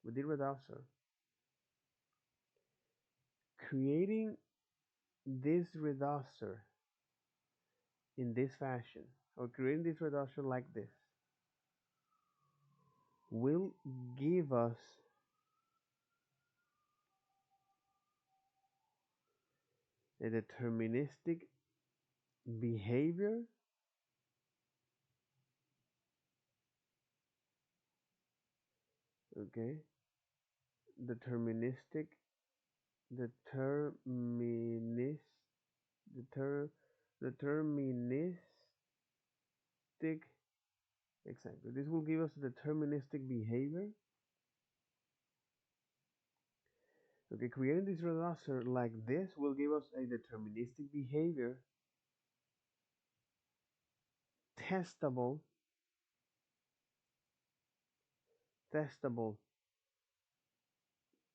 with the reducer, creating this reducer in this fashion, or creating this reducer like this, will give us a deterministic behavior, okay? Deterministic, determinis, deter, deterministic, exactly. This will give us a deterministic behavior. Okay, creating this reducer like this will give us a deterministic behavior, testable, testable,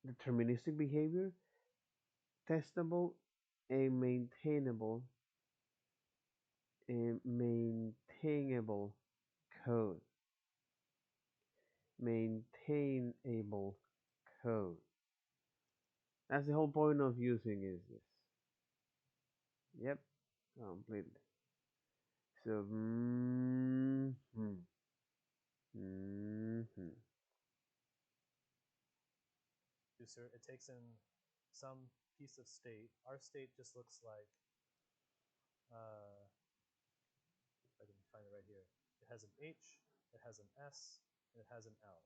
deterministic behavior, testable, and maintainable code. Maintainable code. That's the whole point of using is this. Yep, completely. So, mm-hmm. User, it takes in some piece of state. Our state just looks like, if I can find it right here, it has an H, it has an S, and it has an L,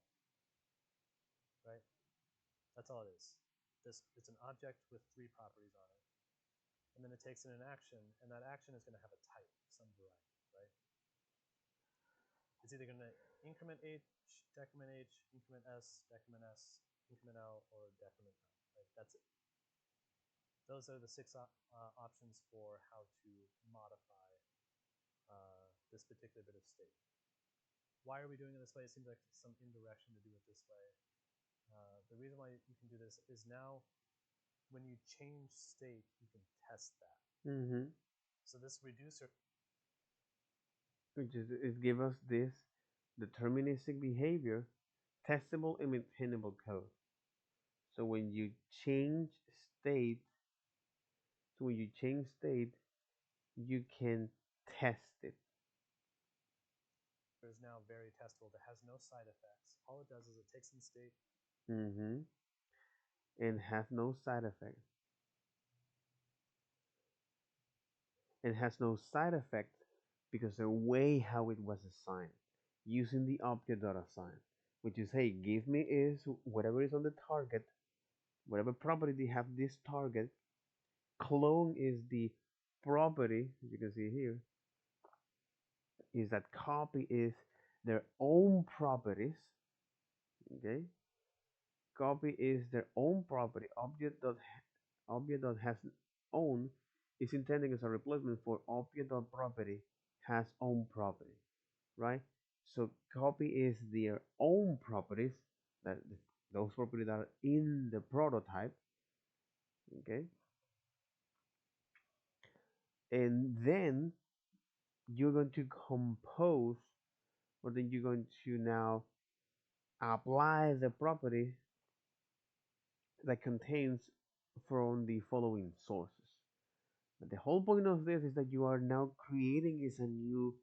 right? That's all it is. It's an object with 3 properties on it. And then it takes in an action, and that action is going to have a type, some variety, right? It's either going to increment H, decrement H, increment S, increment L, or decrement L. Right? That's it. Those are the six options for how to modify this particular bit of state. Why are we doing it this way? It seems like some indirection to do it this way. The reason why you can do this is now when you change state, you can test that. Mm-hmm. So this reducer, Which is it gives us this deterministic behavior, testable and maintainable code. So when you change state, so when you change state, you can test it. is now very testable. That has no side effects. All it does is it takes in state. Mm-hmm. And has no side effect. It has no side effect because the way how it was assigned, using the object.assign, which is hey, give me is whatever is on the target, whatever property they have this target. Clone is the property, as you can see here, is that copy is their own properties. Okay, copy is their own property. Object that has own is intended as a replacement for object.property has own property, right? So copy is their own properties, that those properties are in the prototype, okay? And then you're going to compose, or then you're going to now apply the property that contains from the following sources. But the whole point of this is that you are now creating is a new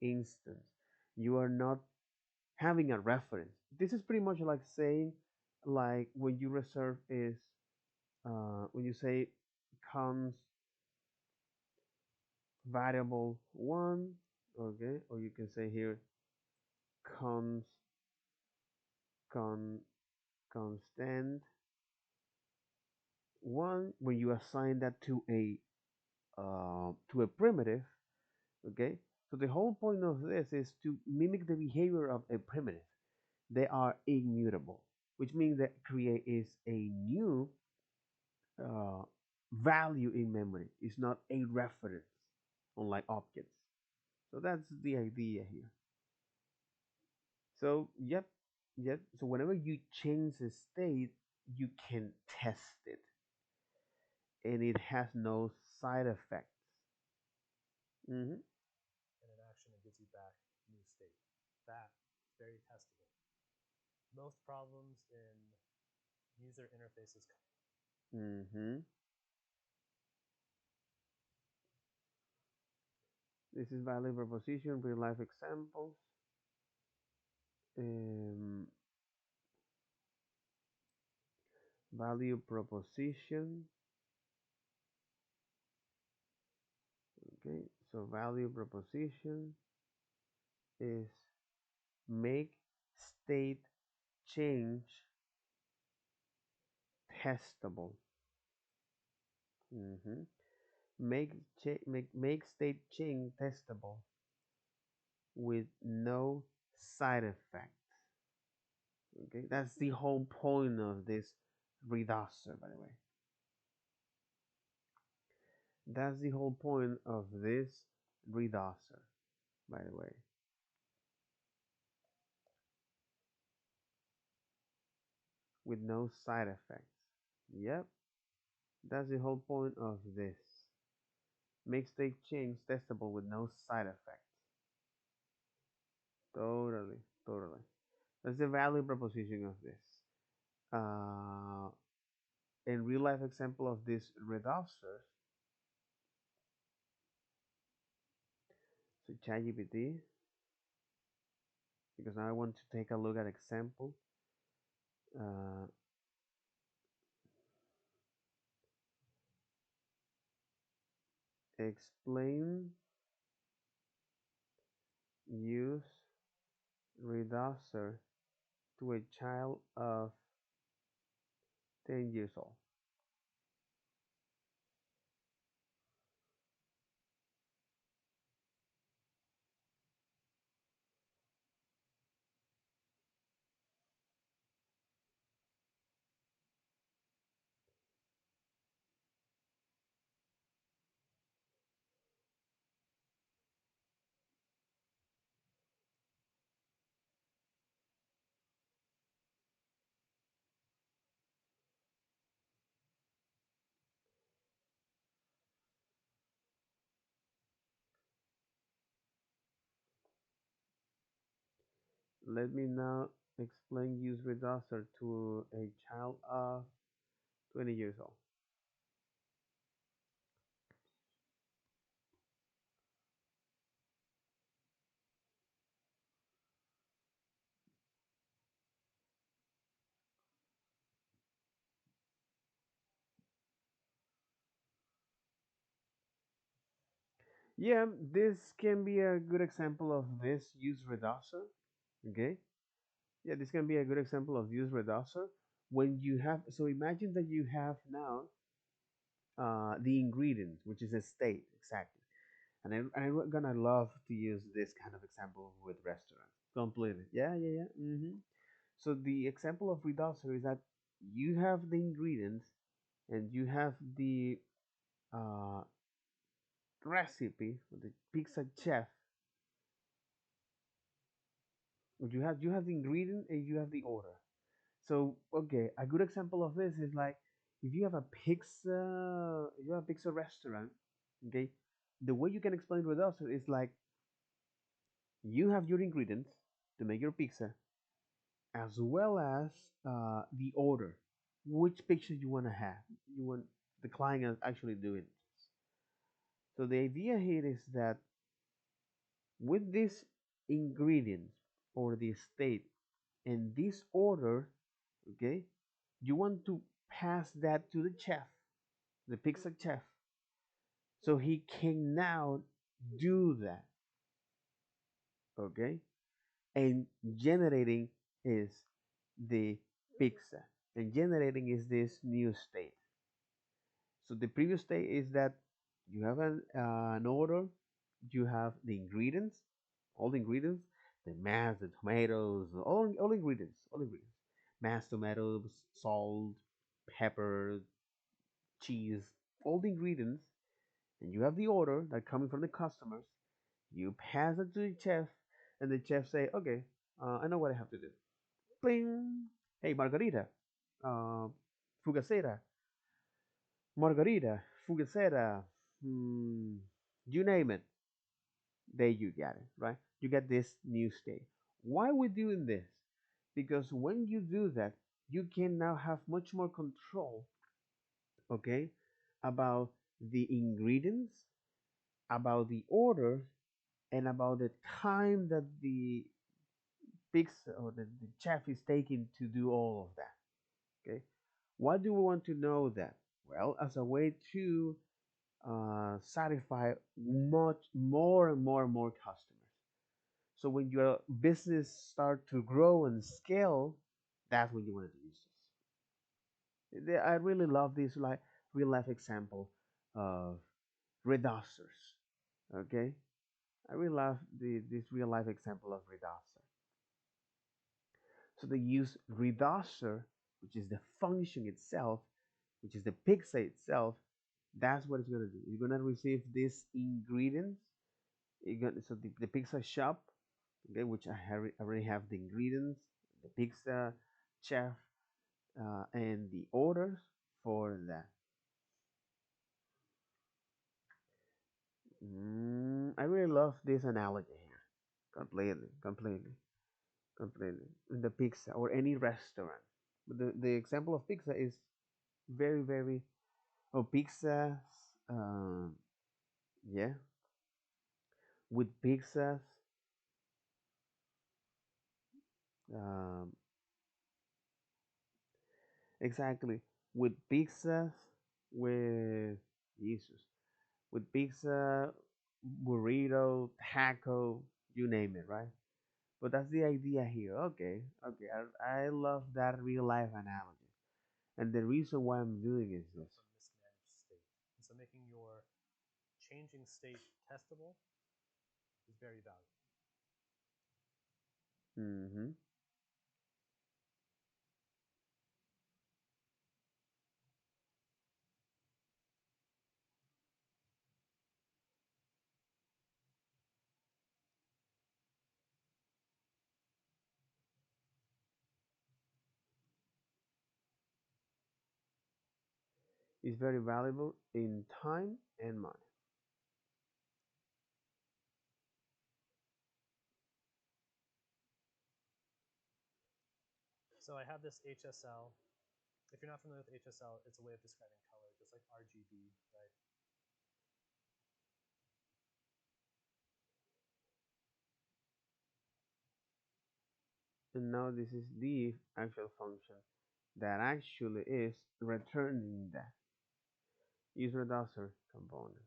instance. You are not having a reference. This is pretty much like saying, like when you reserve is when you say const variable one, okay, or you can say here const con constant one when you assign that to a primitive, okay. So the whole point of this is to mimic the behavior of a primitive. They are immutable, which means that create is a new uh, value in memory. It's not a reference, unlike objects. So that's the idea here. So yep. So whenever you change the state, you can test it, and it has no side effects. Mm-hmm. And in action, it gives you back new state. That is very testable. Most problems in user interfaces. Mm-hmm. This is value proposition, real life examples. Um, value proposition. Okay, so value proposition is make state change testable. Mhm. Make state change testable with no side effects. Okay, that's the whole point of this reducer, by the way. That's the whole point of this reducer, by the way. With no side effects. Yep, that's the whole point of this. Make state change testable with no side effects. Totally, totally. That's the value proposition of this. Uh, in real life example of this reducer, so ChatGPT, because now I want to take a look at example. Uh, explain use reducer to a child of 10 years old. Let me now explain useReducer to a child of 20 years old. Yeah, this can be a good example of this useReducer. Okay. Yeah, this can be a good example of useReducer when you have. So imagine that you have now the ingredients, which is a state exactly. And I'm gonna love to use this kind of example with restaurants. Completely. Yeah, yeah, yeah. So the example of reducer is that you have the ingredients and you have the uh, recipe, the pizza chef. You have the ingredient and you have the order. So okay, a good example of this is like if you have a pizza restaurant, okay, the way you can explain reducer is like you have your ingredients to make your pizza, as well as the order, which picture you want to have. You want the client actually doing. So the idea here is that with these ingredients or the state and this order, okay, you want to pass that to the chef, the pizza chef, so he can now do that, okay, and generating is the pizza, and generating is this new state. So the previous state is that you have an order, you have the ingredients, all the ingredients, the mass, the tomatoes, all ingredients, mashed tomatoes, salt, pepper, cheese, all the ingredients, and you have the order that coming from the customers. You pass it to the chef, and the chef say, "Okay, I know what I have to do." Bling. Hey, Margarita, uh, fugacera, Margarita, Fugacera, you name it, there you get it, right? You get this new state. Why are we doing this? Because when you do that, you can now have much more control, okay, about the ingredients, about the order, and about the time that the pizza or the chef is taking to do all of that, okay? Why do we want to know that? Well, as a way to satisfy much more and more and more customers. So when your business start to grow and scale, that's when you want to use this. I really love this like real life example of reducers. Okay, I really love this real life example of reducer. So they use reducer, which is the function itself, which is the pizza itself. That's what it's gonna do. You're gonna receive these ingredients. So the pizza shop, okay, which already have the ingredients, the pizza chef, and the orders for that. I really love this analogy here. Completely, completely, completely. In the pizza or any restaurant. But the example of pizza is very, very. Oh, pizzas. Um, yeah, with pizzas. Um, exactly. With pizzas. With Jesus. With pizza, burrito, taco, you name it, right? But that's the idea here. Okay, okay. I love that real life analogy. And the reason why I'm doing is Go this. from mismanaged state. And so making your changing state testable is very valuable. hmm It's very valuable in time and money. So I have this HSL. If you're not familiar with HSL, it's a way of describing color, just like RGB, right? And now this is the actual function that actually is returning that useReducer component.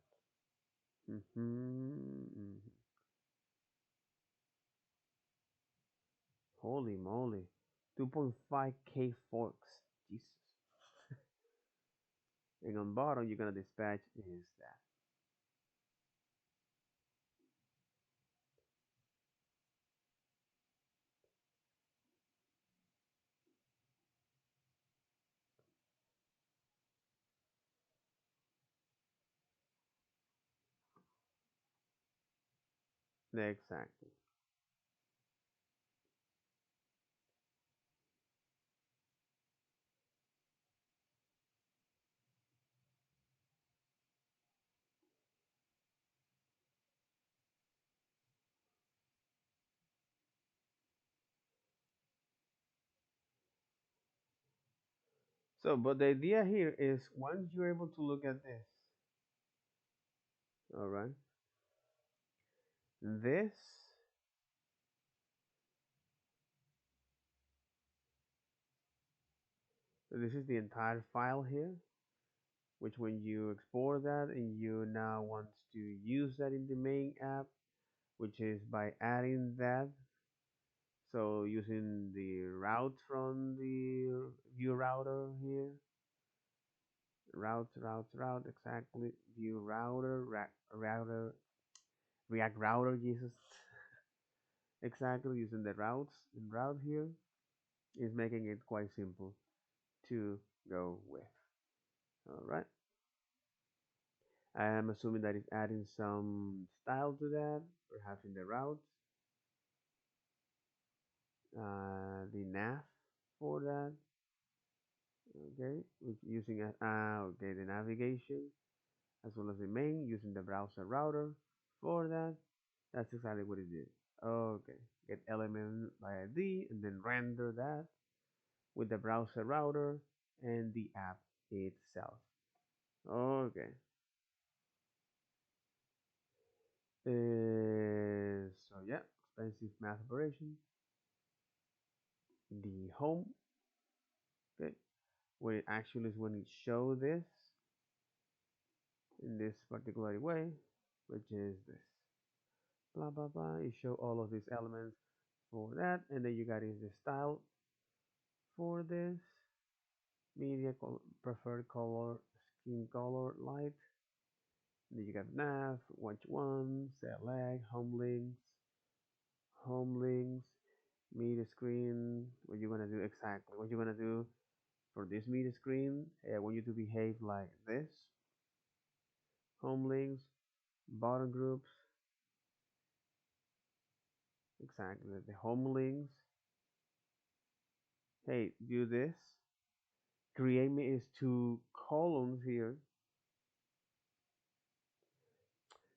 Mm-hmm. Holy moly, 2.5K forks, Jesus. And on bottom, you're gonna dispatch is that. Exactly. So, but the idea here is once you're able to look at this, all right, this, so this is the entire file here, which when you export that and you now want to use that in the main app, which is by adding that, so using the route from the view router here, route, exactly, view router, router, React router, Jesus, exactly, using the routes and route here is making it quite simple to go with. All right. I am assuming that it's adding some style to that, perhaps in the routes, the nav for that. Okay, using okay, the navigation as well as the main using the browser router for that. That's exactly what it did. Okay, get element by ID and then render that with the browser router and the app itself. Okay. So yeah, expensive math operation. The home, okay, where it actually is when it show this in this particular way, which is this. Blah blah blah. It show all of these elements for that, and then you got is the style for this media preferred color, skin color, light. Then you got nav, watch one, select, home links, media screen. What you're gonna do exactly? What you're gonna do for this media screen? I want you to behave like this. Home links, bottom groups, exactly. The home links. Hey, do this. Create me is two columns here.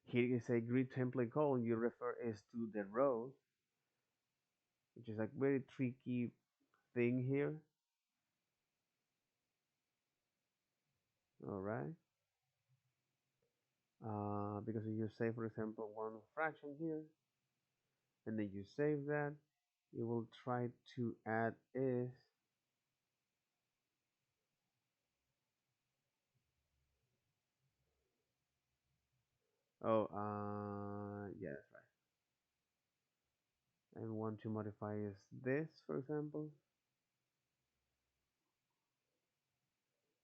Here is a grid template column. You refer is to the rows, which is like very tricky thing here. All right. Because if you say, for example, one fraction here, and then you save that, you will try to add is. Oh, yeah, that's right. And want to modify is this, for example.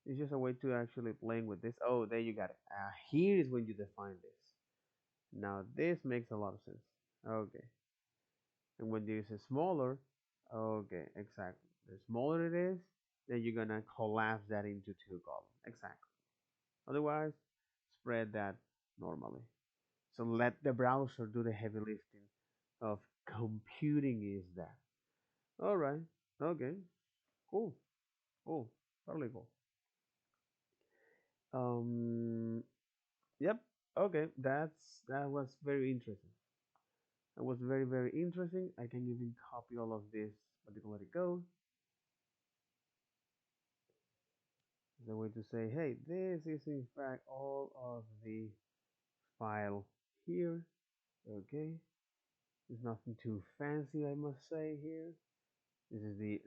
It's just a way to actually playing with this. Oh, there you got it. Here is when you define this. Now this makes a lot of sense. Okay. And when this is smaller, okay, exactly. The smaller it is, then you're gonna collapse that into two columns. Exactly. Otherwise, spread that normally. So let the browser do the heavy lifting of computing is that. All right. Okay. Cool. Cool. Totally cool. Um. Yep. Okay. That was very interesting. That was very interesting. I can even copy all of this particular code the way to say, hey, this is in fact all of the file here. Okay, it's nothing too fancy, I must say here. This is the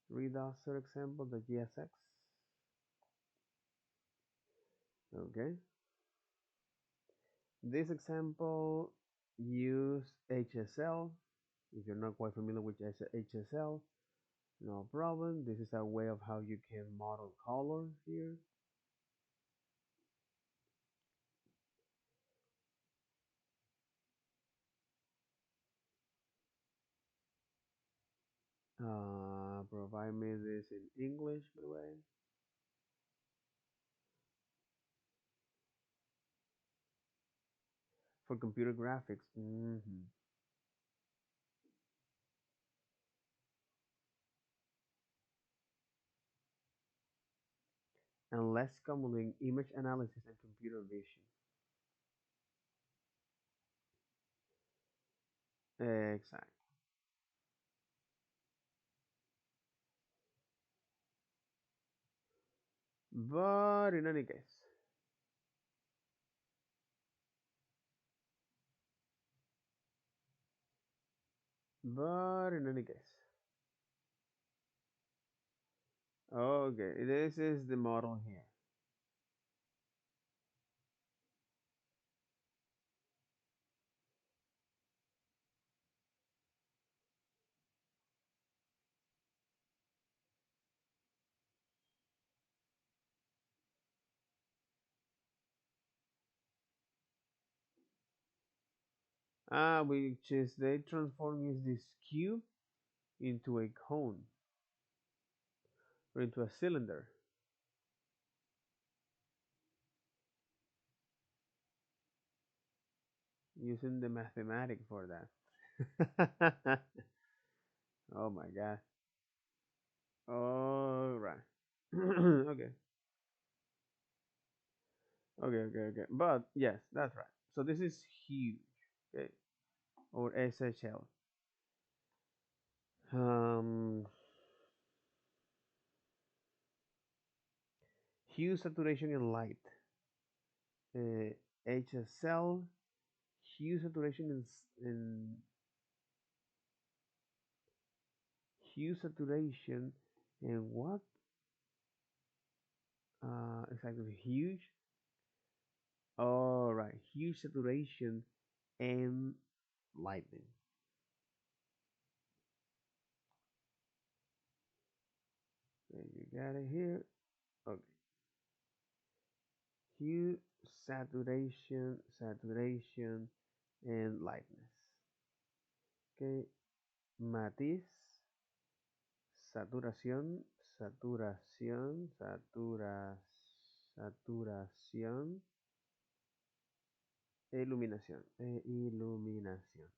reducer example, the GSX. Okay, this example use HSL. If you're not quite familiar with HSL, no problem. This is a way of how you can model color here. Provide me this in English, by the way. For computer graphics. And less commonly in image analysis and computer vision. Exactly. But in any case, but in any case, okay, this is the model here. Which is they transform use this cube into a cone or into a cylinder using the mathematics for that. Oh my god. All right. Okay. Okay. But yes, that's right. So this is huge. Okay. Or SHL. Um, hue, saturation, and light. HSL, hue, saturation, and hue, saturation, and what? Exactly. Huge. All right. Hue, saturation, and lightning. There you got it here. Okay. Hue, saturation, and lightness. Okay, matiz, saturación, iluminación, iluminación,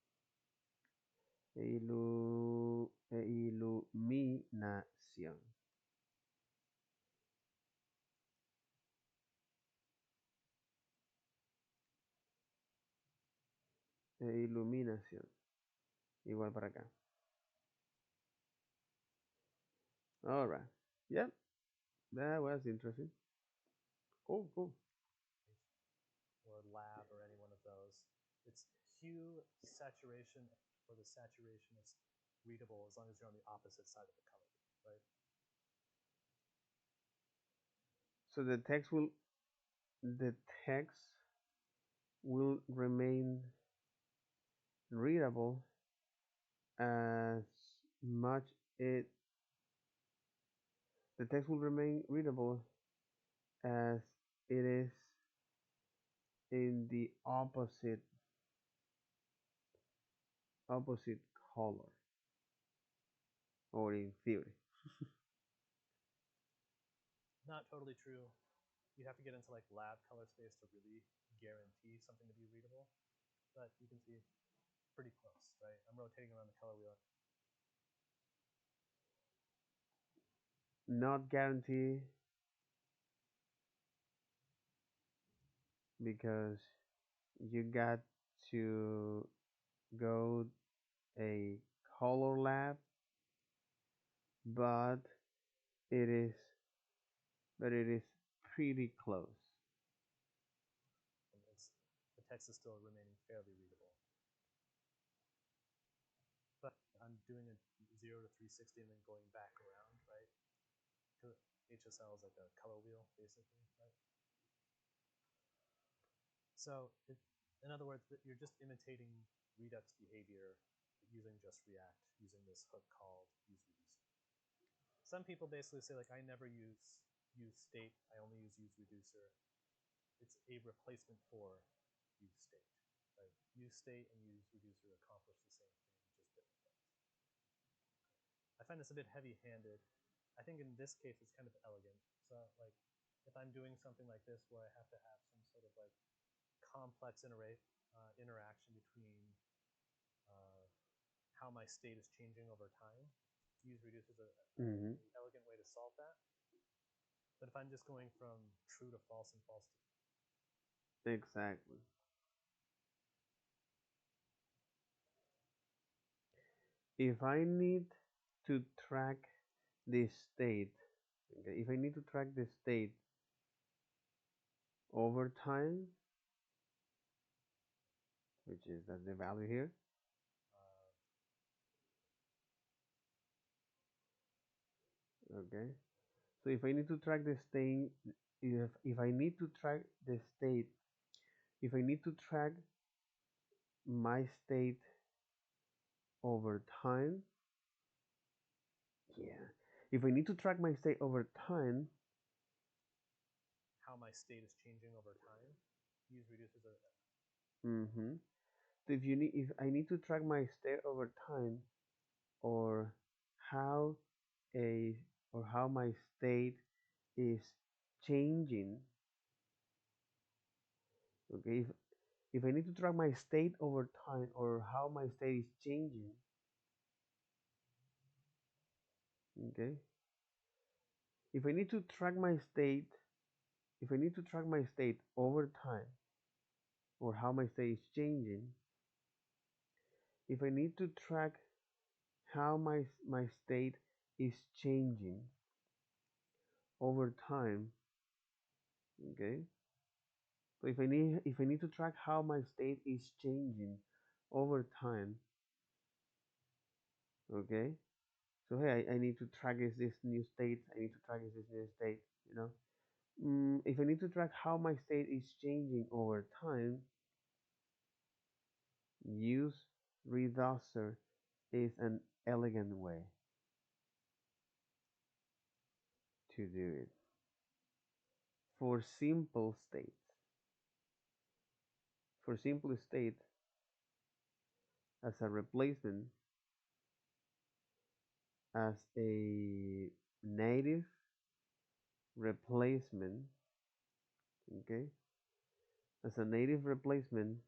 iluminación. Igual para acá. All right. Yep, that was interesting. Cool. or lab or any one of those. It's hue, saturation, or the saturation is readable as long as you're on the opposite side of the color, right? So the text will remain readable as much it the text will remain readable as it is in the opposite color or in theory. Not totally true. You'd have to get into like lab color space to really guarantee something to be readable, but you can see pretty close, right? I'm rotating around the color wheel. Not guarantee because you got to go a color lab, but It is, but it is pretty close. And the text is still remaining fairly readable. But I'm doing a 0 to 360 and then going back around, right? Because HSL is like a color wheel, basically, right? So, in other words, you're just imitating Redux behavior using just React, using this hook called useReducer. Some people basically say, like, I never use useState, I only use useReducer. It's a replacement for useState. Right? useState and useReducer accomplish the same thing, just different things. I find this a bit heavy-handed. I think in this case it's kind of elegant. So, like, if I'm doing something like this where I have to have some sort of like complex interaction between uh, how my state is changing over time, useReduce is Mm-hmm. an elegant way to solve that. But if I'm just going from true to false and false to Exactly. If I need to track this state, okay, if I need to track this state over time, which is that the value here, uh, okay. So if I need to track the state, if I need to track the state, if I need to track my state over time, yeah. If I need to track my state over time, how my state is changing over time, useReduce is a mm-hmm. So if I need to track my state over time, or how a or how my state is changing, okay. If I need to track my state over time or how my state is changing, okay. If I need to track my state, if I need to track my state over time or how my state is changing, if I need to track how my state is changing over time, okay. So if I need to track how my state is changing over time, okay. So hey, I need to track is this new state. I need to track is this new state. You know, if I need to track how my state is changing over time, use Reducer is an elegant way to do it for simple states. For simple state, as a replacement, as a native replacement, okay, as a native replacement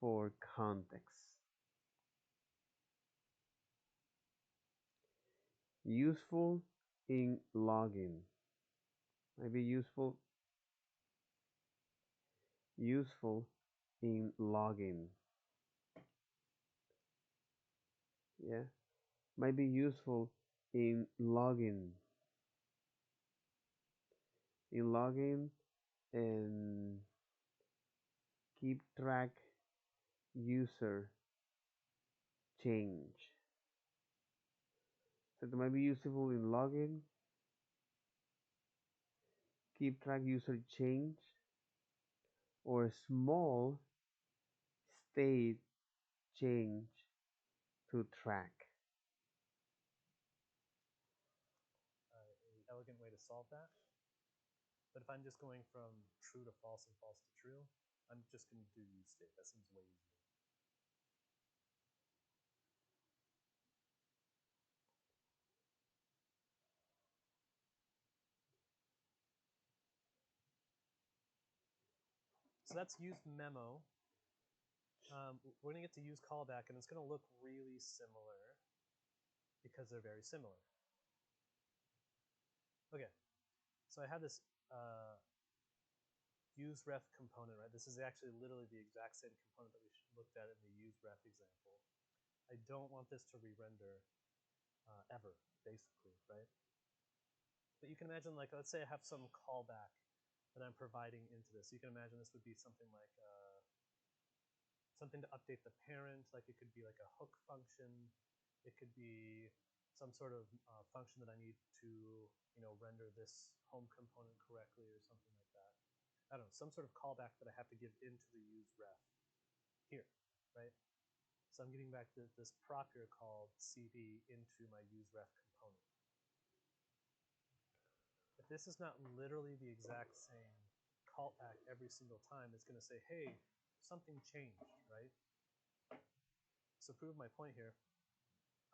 for context. Useful in logging. Maybe useful in logging. Yeah, might be useful in logging and keep track user change. So it might be useful in logging, keep track user change, or small state change to track. an elegant way to solve that. But if I'm just going from true to false and false to true, I'm just going to do useState. That seems way easier. So that's use memo. We're going to get to use callback, and it's going to look really similar because they're very similar. Okay, so I have this useRef component, right? This is actually literally the exact same component that we looked at in the useRef example. I don't want this to re-render ever, basically, right? But you can imagine, like, let's say I have some callback that I'm providing into this. You can imagine this would be something like something to update the parent, like it could be like a hook function. It could be some sort of function that I need to, render this home component correctly or something like that. I don't know, some sort of callback that I have to give into the useRef here, right? So I'm getting back this prop here called cd into my useRef component. If this is not literally the exact same callback every single time, it's going to say, hey, something changed, right? So to prove my point here,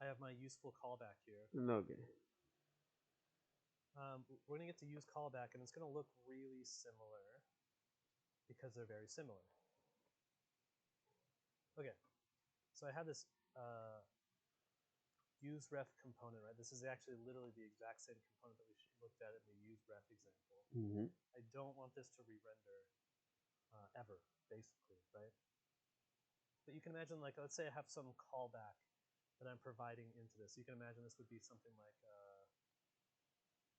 I have my useful callback here. Okay. We're going to get to use callback, and it's going to look really similar because they're very similar. Okay, so I have this useRef component, right? This is actually literally the exact same component that we looked at in the useRef example. Mm-hmm. I don't want this to re-render ever, basically, right? But you can imagine, like, let's say I have some callback that I'm providing into this. You can imagine this would be something like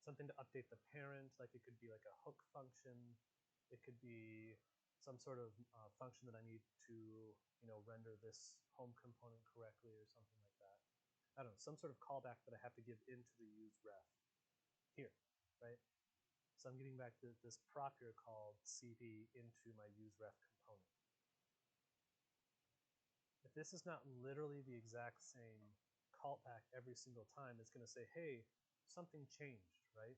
something to update the parent, like it could be like a hook function. It could be some sort of function that I need to, render this home component correctly or something like that. I don't know, some sort of callback that I have to give into the useRef here, right? So I'm getting back this prop here called cd into my useRef component. If this is not literally the exact same callback every single time, it's going to say, hey, something changed, right?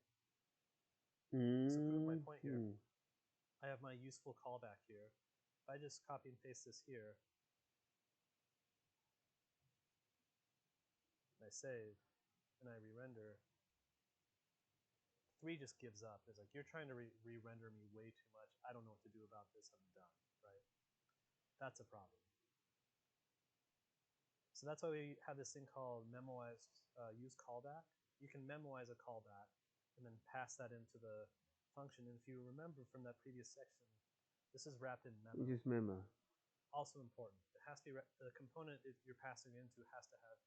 So to prove my point here, I have my useful callback here. If I just copy and paste this here, and I save, and I re-render, 3 just gives up. It's like, you're trying to re-render me way too much. I don't know what to do about this. I'm done, right? That's a problem. So that's why we have this thing called memoized useCallback. You can memoize a callback and then pass that into the function. And if you remember from that previous section, this is wrapped in memo. Just memo. Also important. It has to be the component you're passing into has to have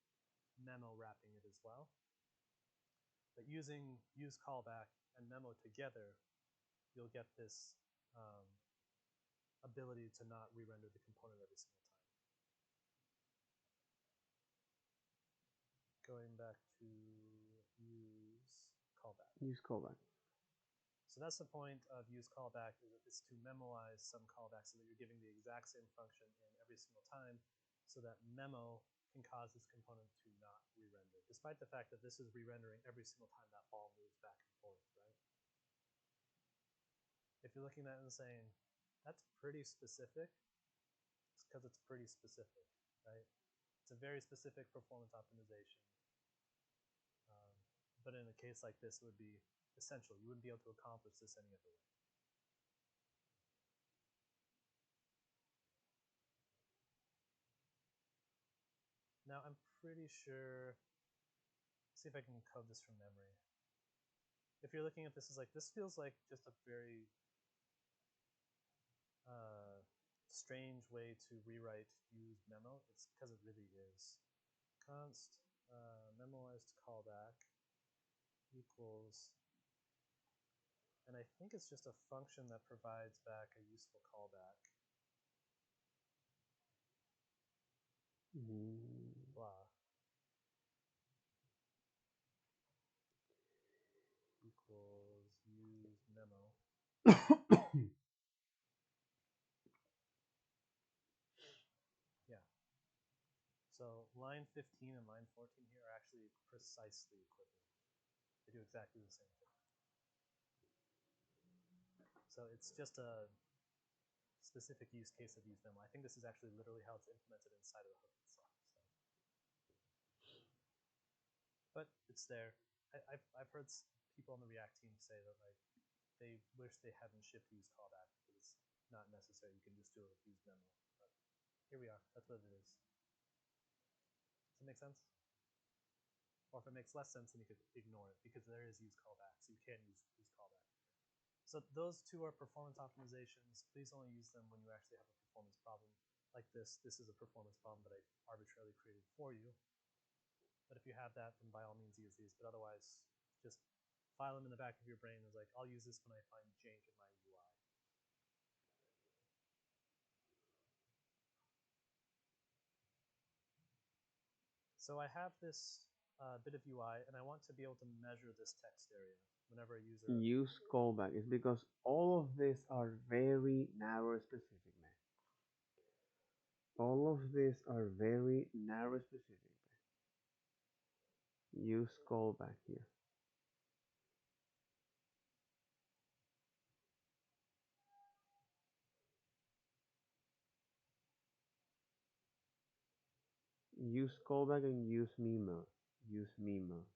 memo wrapping it as well. But using useCallback and memo together, you'll get this ability to not re-render the component every single time. Going back to useCallback. Use callback. So that's the point of useCallback, is to memoize some callbacks so that you're giving the exact same function in every single time, so that memo can cause this component to not re-render, despite the fact that this is re-rendering every single time that ball moves back and forth, right? If you're looking at it and saying, that's pretty specific, it's because it's pretty specific, right? It's a very specific performance optimization. But in a case like this, it would be essential. You wouldn't be able to accomplish this any other way. Now, I'm pretty sure, see if I can code this from memory. If you're looking at this as like, this feels like just a very strange way to rewrite use memo. It's because it really is. Const memoized callback equals, and I think it's just a function that provides back a useful callback. Blah. Equals use memo. Yeah. So line 15 and line 14 here are actually precisely equivalent. They do exactly the same thing. So it's just a specific use case of use memo. I think this is actually literally how it's implemented inside of the hook itself. So. But it's there. I've heard people on the React team say that like they wish they hadn't shipped use callback because it's not necessary. You can just do it with use memo. But here we are. That's what it is. Does it make sense? Or if it makes less sense, then you could ignore it because there is use callback, so you can use callback. So those two are performance optimizations. Please only use them when you actually have a performance problem like this. This is a performance problem that I arbitrarily created for you. But if you have that, then by all means use these. But otherwise, just file them in the back of your brain. It's like, I'll use this when I find jank in my UI. So I have this bit of UI, and I want to be able to measure this text area whenever a user. Use callback is because all of these are very narrow specific, man. All of these are very narrow specific. Use callback here. Use callback and use memo. Use memo.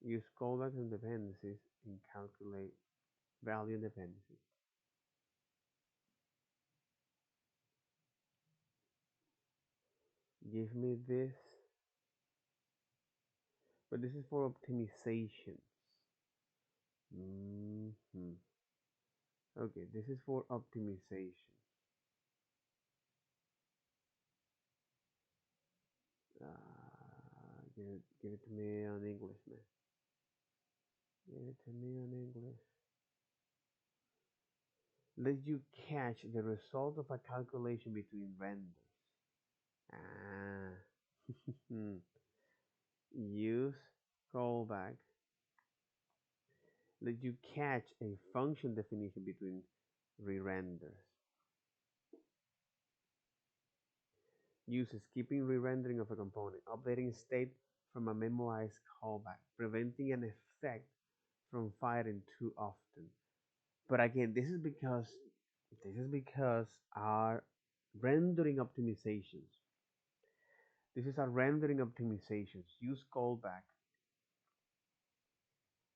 Use callbacks and dependencies and calculate value dependencies. Give me this, but this is for optimizations. Okay, this is for optimization. Give it to me on English, man. Give it to me on English. Let you catch the result of a calculation between renders. Ah. Use callback. Let you catch a function definition between re-renders. Use skipping re-rendering of a component, updating state from a memoized callback, preventing an effect from firing too often. But again, this is because our rendering optimizations. This is our rendering optimizations. Use callback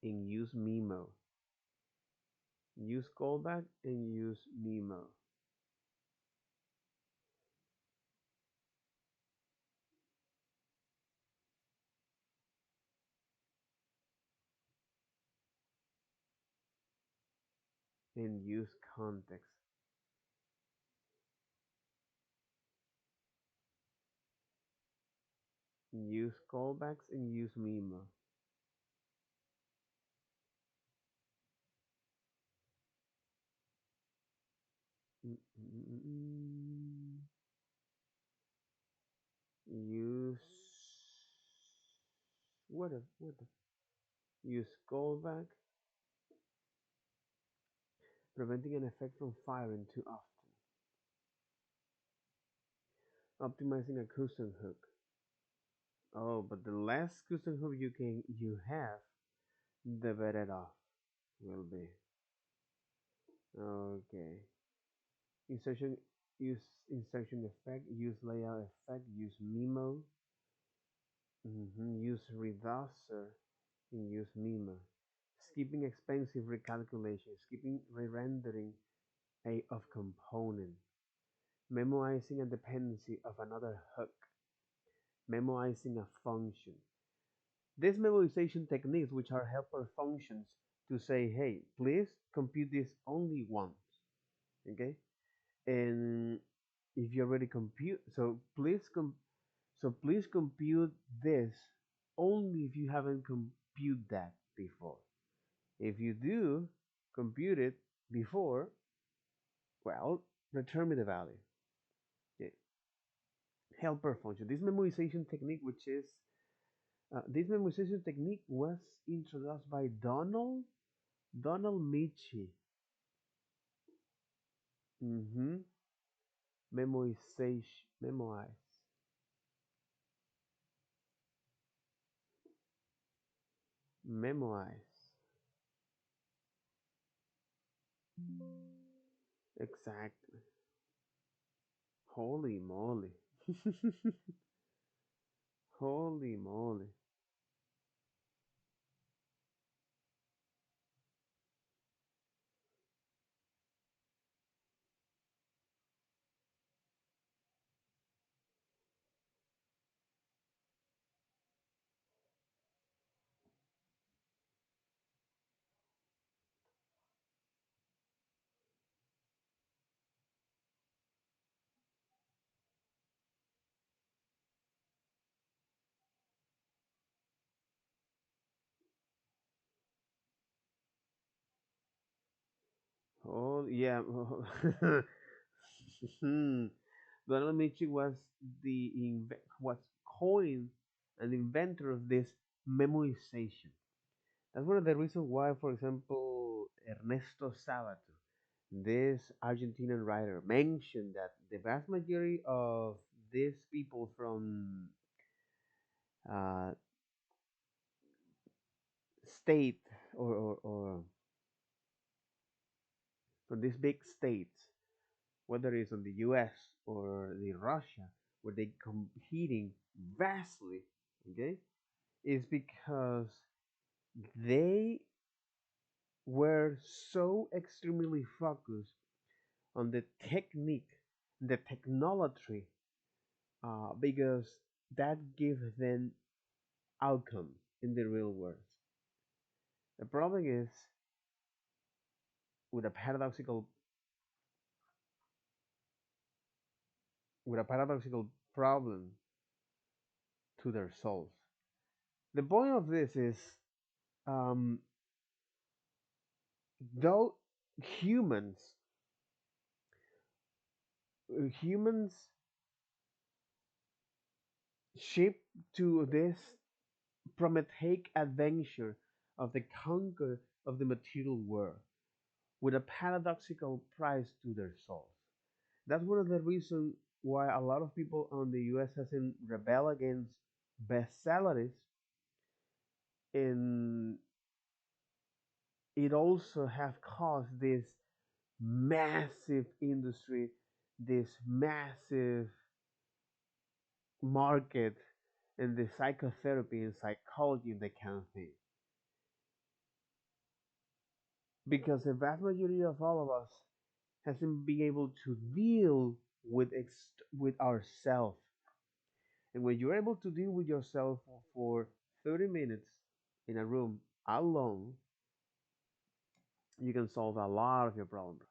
and use memo. Use callback and use memo. And use context. Use callbacks and use memo. Use what a use callback, preventing an effect from firing too often. Optimizing a custom hook. Oh, but the less custom hook you have, the better off will be. Okay. Insertion use insertion effect, use layout effect, use memo, use reducer, and use memo. Skipping expensive recalculation, skipping re-rendering of component, memoizing a dependency of another hook, memoizing a function. These memoization techniques, which are helper functions, to say, hey, please compute this only once, okay? And if you already compute, so please compute this only if you haven't computed that before. If you do compute it before, well, return me the value. Okay. Helper function. This memoization technique was introduced by Donald Michie. Mm-hmm. Memoization, memoize. Exactly. Holy moly. Holy moly. Well, yeah. Donald Mitchell was coined an inventor of this memoization. That's one of the reasons why, for example, Ernesto Sabato, this Argentinian writer, mentioned that the vast majority of these people from uh, state or from these big states, whether it's in the US or the Russia, where they competing vastly, okay, is because they were so extremely focused on the technique, the technology, because that gives them outcome in the real world. The problem is with a paradoxical problem to their souls. The point of this is, um, though humans humans ship to this Prometheic adventure of the conquer of the material world with a paradoxical price to their souls. That's one of the reasons why a lot of people on the US hasn't rebel against best salaries, and it also have caused this massive industry, this massive market in the psychotherapy and psychology and that kind of thing. Because the vast majority of all of us hasn't been able to deal with ourselves. And when you're able to deal with yourself for 30 minutes in a room alone, you can solve a lot of your problems.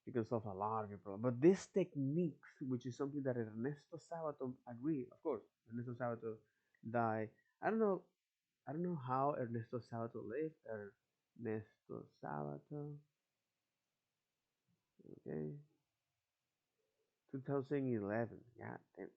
You can solve a lot of your problems. But these techniques, which is something that Ernesto Sabato agreed, of course, Ernesto Sabato died. I don't know. I don't know how Ernesto Sabato lived. Ernesto Sabato, okay, 2011. Yeah, damn.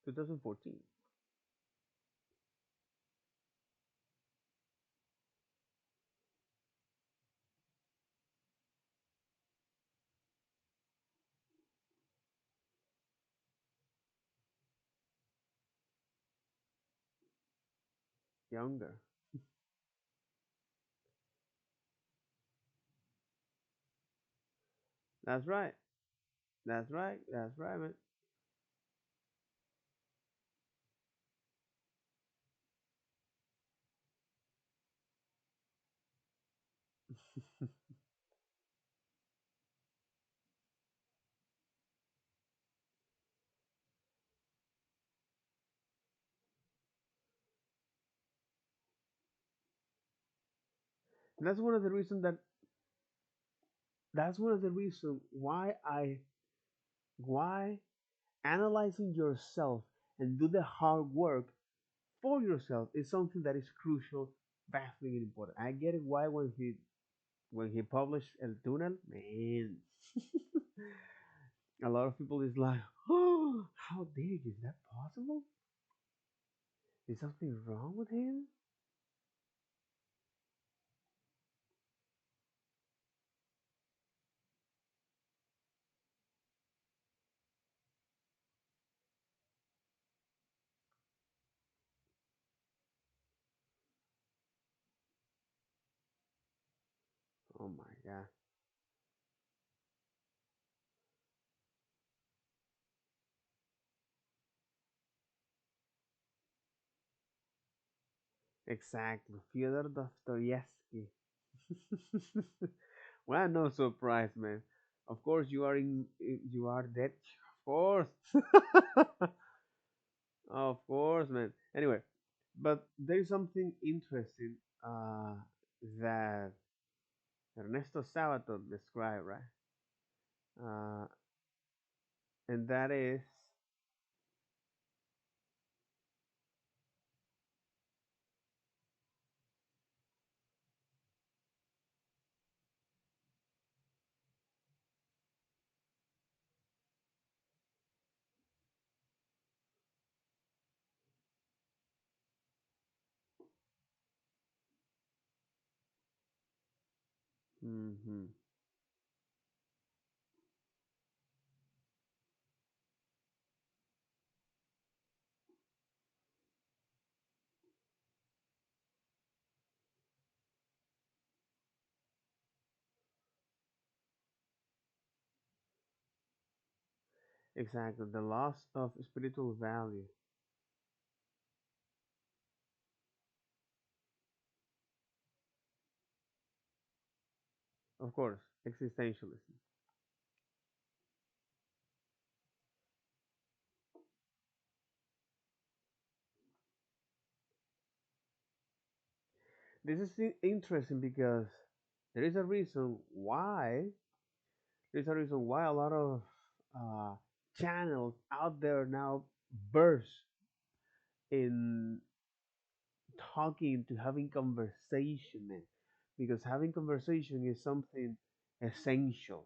2014. Younger. That's right. That's right. That's right, man. That's one of the reasons that that's one of the reasons why analyzing yourself and do the hard work for yourself is something that is crucial, vastly important. I get it why when he published El Tunal, man, a lot of people is like, oh, how dare you? Is that possible? Is something wrong with him? Oh my god. Exactly. Fyodor Dostoevsky. Well, no surprise, man. Of course, you are dead. Of course, of course, man. Anyway, but there's something interesting that Ernesto Sabato described, right? Uh, and that is hmm exactly the loss of spiritual value. Of course, existentialism. This is interesting because there is a reason why there's a reason why a lot of uh, channels out there now burst in talking to having conversation, man. Because having conversation is something essential.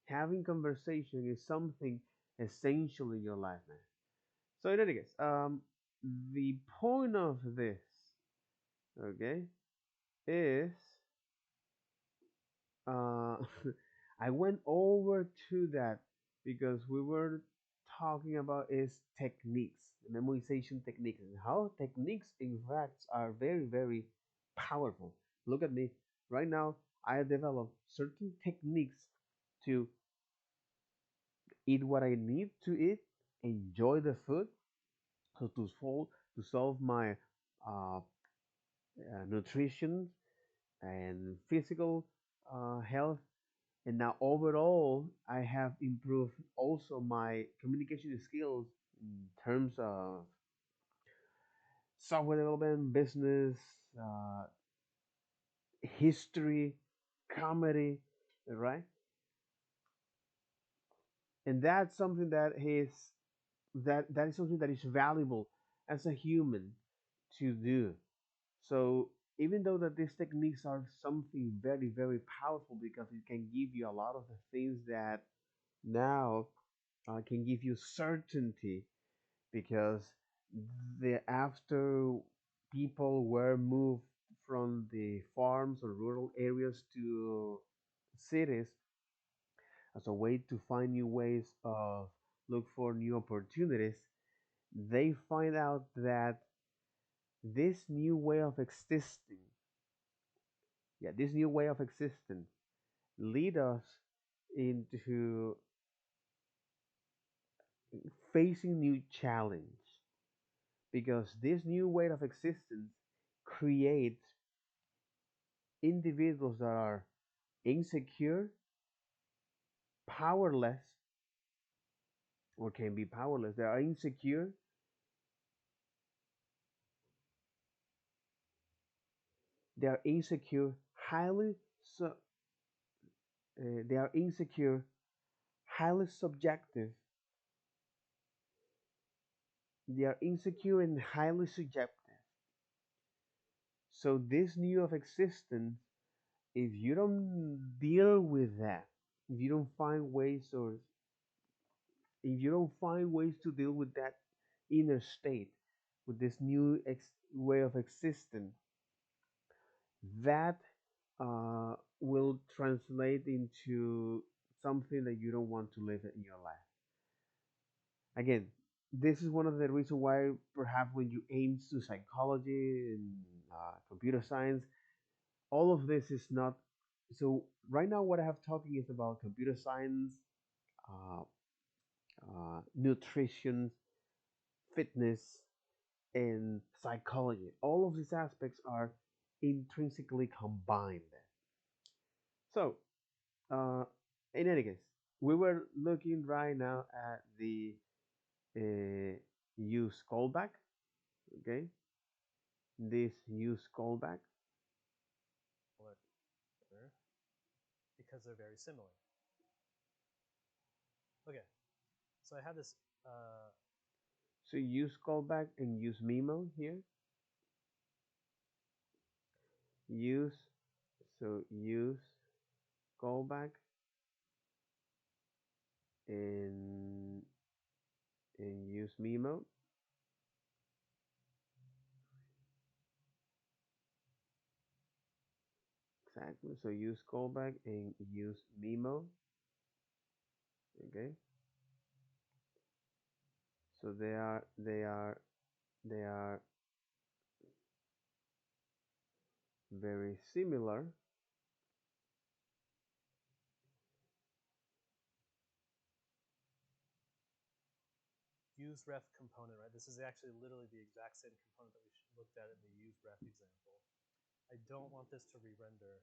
Having conversation is something essential in your life, man. So in any case, the point of this, okay, is uh, I went over to that because we were talking about is techniques, memorization techniques, and how techniques in fact are very, very powerful. Look at me right now. I have developed certain techniques to eat what I need to eat, enjoy the food, so to solve my uh, nutrition and physical health. And now overall, I have improved also my communication skills in terms of software development, business, uh, history, comedy, right? And that's something that is something that is valuable as a human to do. So even though that these techniques are something very, very powerful because it can give you a lot of the things that now can give you certainty, because the after people were moved from the farms or rural areas to cities as a way to find new ways of look for new opportunities, they find out that this new way of existing, yeah, this new way of existing lead us into facing new challenge, because this new way of existence creates individuals that are insecure, powerless, or can be powerless. They are insecure, they are insecure, highly su- they are insecure, highly subjective, they are insecure and highly subjective. So this new of existence, if you don't deal with that, if you don't find ways, or if you don't find ways to deal with that inner state, with this new way of existence, that will translate into something that you don't want to live in your life. Again, this is one of the reasons why perhaps when you aim to psychology and computer science, all of this is not. So right now, what I have talking is about computer science, uh, nutrition, fitness, and psychology. All of these aspects are intrinsically combined. So, In any case, we were looking right now at the use callback. Okay, this use callback. Because they're very similar. Okay, so I have this. So use callback and use memo here. Use use callback and use memo. Exactly. So use callback and use memo. Okay. So they are very similar. useRef component, right? This is actually literally the exact same component that we looked at in the useRef example. I don't want this to re-render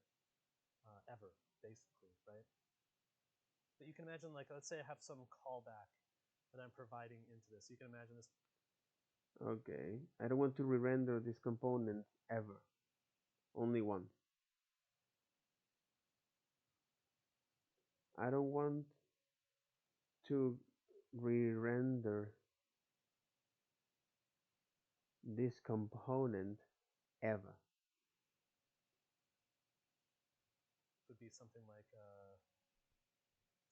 ever, basically, right? But you can imagine, like, let's say I have some callback that I'm providing into this. You can imagine this. Okay. I don't want to re-render this component ever. Only once. I don't want to re-render this component ever. Would be something like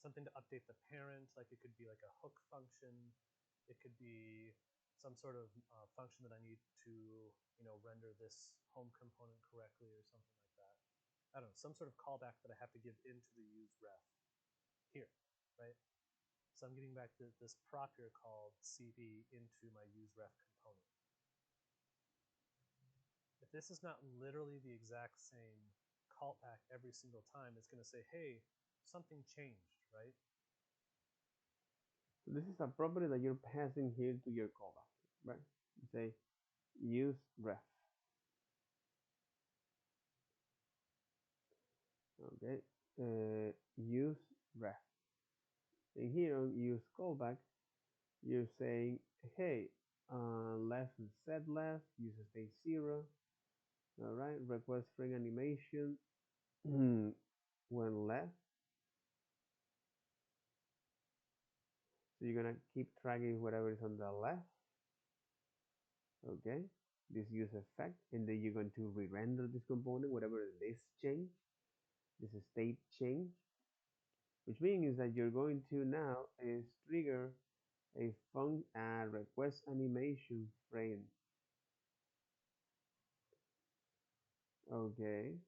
something to update the parent. Like it could be like a hook function. It could be some sort of function that I need to render this home component correctly or something like that. I don't know, some sort of callback that I have to give into the useRef here, right? So I'm getting back to this prop here called CV into my useRef component. If this is not literally the exact same callback every single time, it's going to say, hey, something changed, right? So this is a property that you're passing here to your callback, right? You say use ref. Okay, use ref. And here on use callback, you're saying, hey, left and set left, use state 0. All right, request frame animation when left. So you're gonna keep tracking whatever is on the left. Okay, this use effect, and then you're going to re-render this component, whatever this change, this state change, which means that you're going to now is trigger a request animation frame. Okay,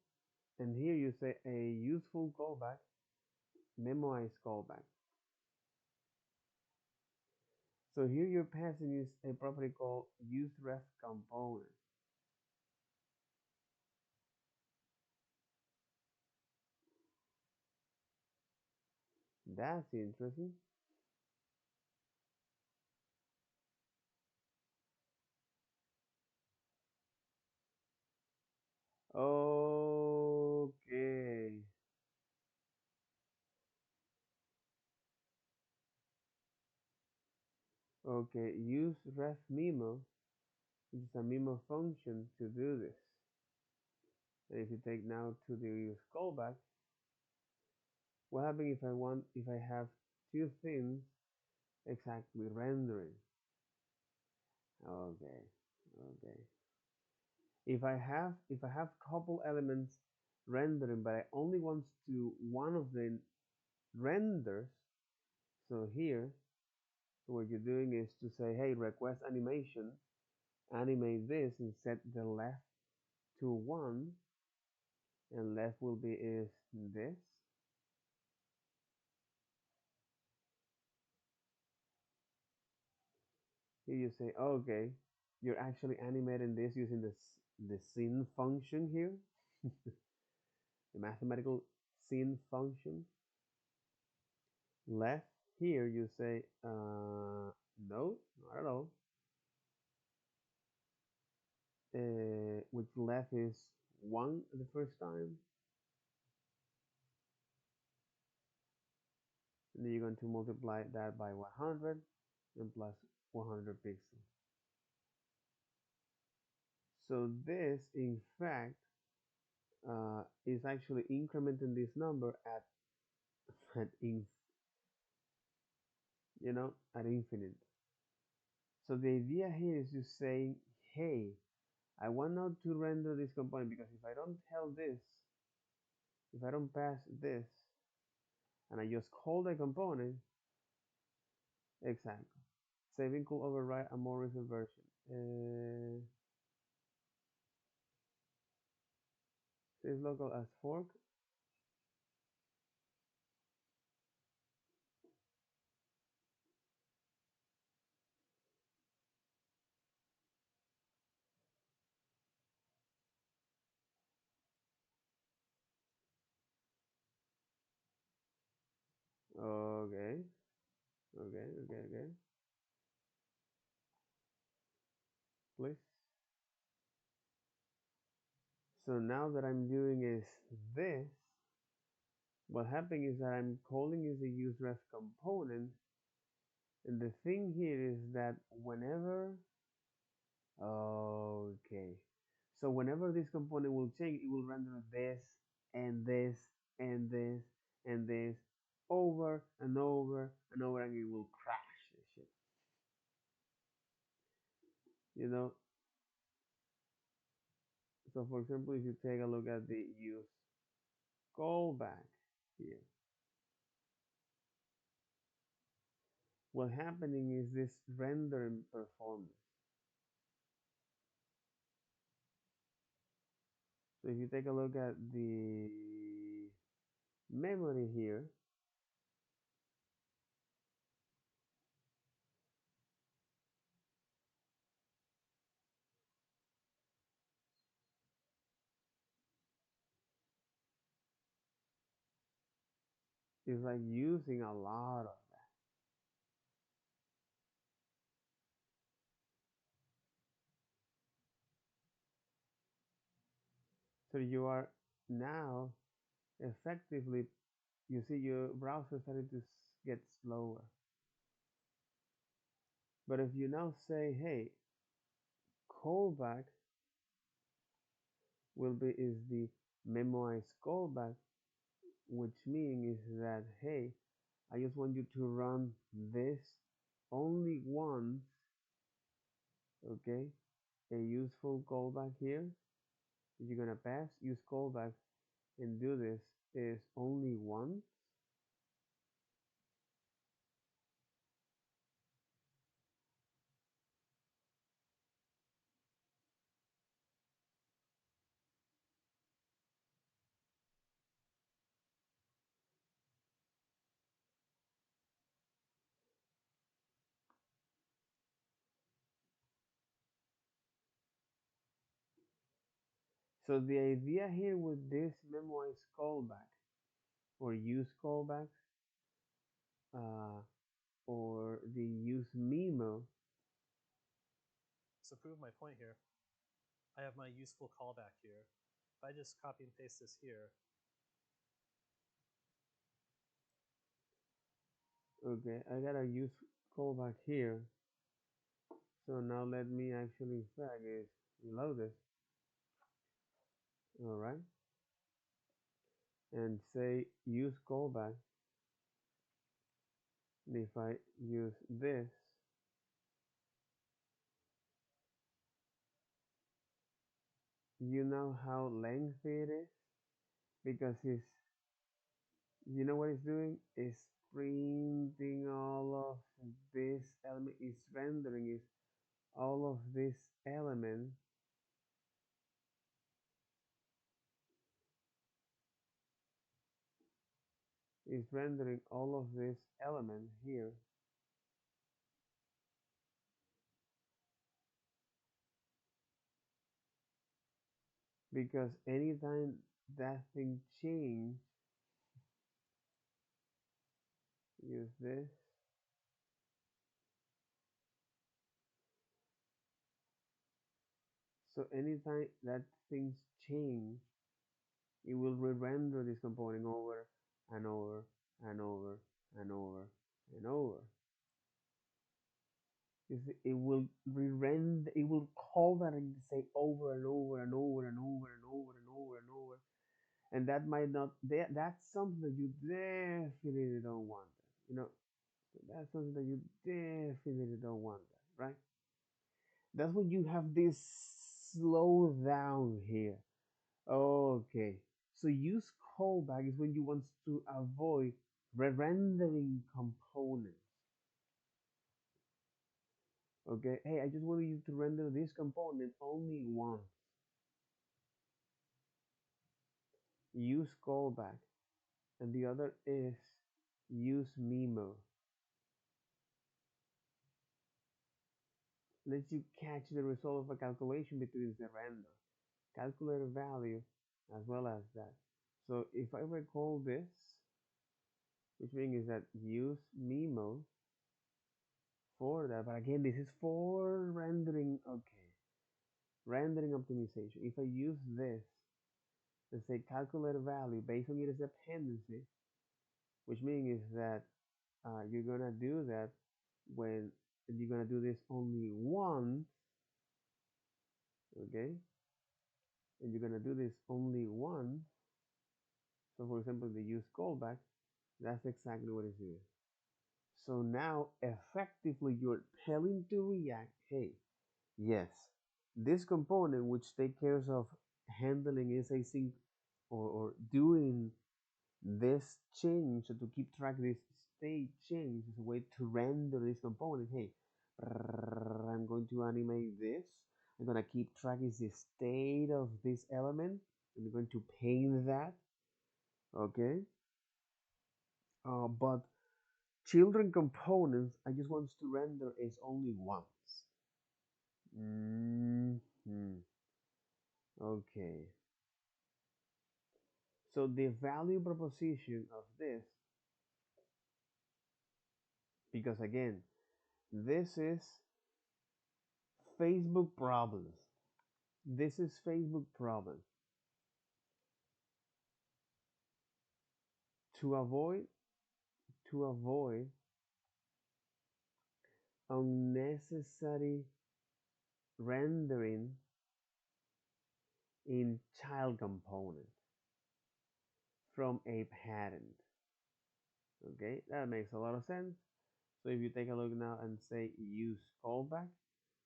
and here you say a useful callback, memorize callback. So here you're passing is a property called useRef component. That's interesting. Okay. Okay, use ref memo, which is a memo function to do this. And if you take now to the use callback, what happens if I have two things exactly rendering? Okay, okay. If I have couple elements rendering, but I only want to one of them renders, so here, so what you're doing is to say, hey, request animation, animate this and set the left to 1, and left will be is this. Here you say, okay, you're actually animating this using the scene function here, the mathematical scene function. Left, here you say, no, not at all. Which left is 1 the first time. and then you're going to multiply that by 100 and plus 100 pixels. So this, in fact, is actually incrementing this number at in, at infinite. So the idea here is just saying, hey, I want now to render this component because if I don't tell this, if I don't pass this, and I just call the component, exactly. Saving could override a more recent version. Says local as fork. Okay, okay. Please. So now that I'm doing is this, what happening is that I'm calling is a useRef component, and the thing here is that whenever, okay, so whenever this component will change, it will render this and this and this and this over and over and over, and it will crash this shit. You know. So for example, if you take a look at the use callback here, what happening is this rendering performance. So if you take a look at the memory here, it's like using a lot of that. So you are now effectively, you see your browser starting to get slower. But if you now say, hey, callback will be is the memoized callback, which means is that, hey, I just want you to run this only once, okay? A useful callback here. You're gonna pass use callback and do this is only once. So the idea here with this memoize callback or use callback uh, or the use memo. So prove my point here, I have my useful callback here. If I just copy and paste this here, Okay, I got a use callback here. So now let me actually in fact is reload this. All right, and say use callback. And if I use this, you know how lengthy it is because it's, you know what it's doing is printing all of this element, is rendering is all of this element is rendering all of this element here because anytime that thing change, use this. So anytime that things change, it will re-render this component over and over and over and over and over. It will re-render, it will call that and say over and over and over and over and over and over and over. And that might not, that's something that you definitely don't want. You know, that's something that you definitely don't want, right? That's when you have this slow down here. Okay. So use callback is when you want to avoid re-rendering components. Okay. Hey, I just want you to render this component only once. Use callback. And the other is use memo. Lets you catch the result of a calculation between the render, calculator value, as well as that. So if I recall this, which means is that use memo for that. But again, this is for rendering. Okay, rendering optimization. If I use this, let's say calculate a value based on its dependency, which means is that you're gonna do that when you're gonna do this only once, okay? And you're gonna do this only once. So for example, the use callback, that's exactly what it is. So now effectively you're telling to React, hey, yes, this component which takes care of handling is async or doing this change, so to keep track of this state change is a way to render this component. Hey, I'm going to animate this. I'm going to keep track of the state of this element. I'm going to paint that. Okay. But children components, I just want to render is only once. Mm-hmm. Okay. So the value proposition of this, because again, this is Facebook problems. This is Facebook problem. To avoid unnecessary rendering in child component from a parent. Okay, that makes a lot of sense. So if you take a look now and say use callback,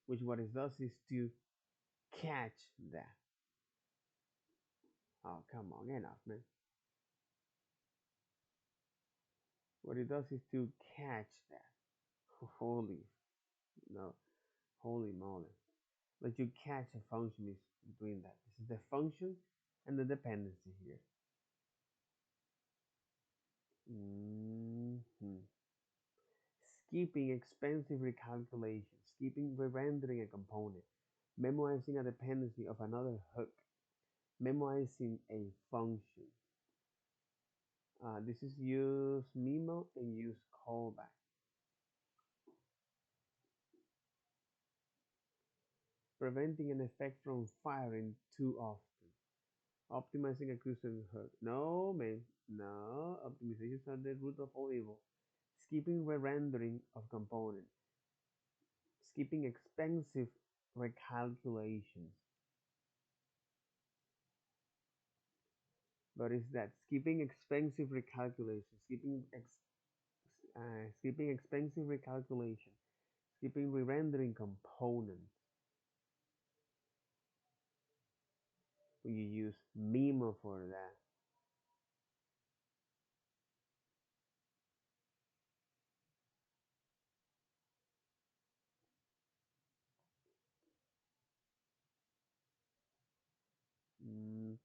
which what it does is to catch that. Oh, come on, enough, man. What it does is to catch that. Holy, no, holy moly. Let you catch a function is between that. This is the function and the dependency here. Mm-hmm. Skipping expensive recalculation, skipping re-rendering a component, memoizing a dependency of another hook, memoizing a function. This is use memo and use callback. Preventing an effect from firing too often. Optimizing a custom hook. No, man. No. Optimizations are the root of all evil. Skipping re-rendering of components. Skipping expensive recalculations. But is that skipping expensive recalculation, skipping expensive recalculation, skipping re-rendering components. You use memo for that.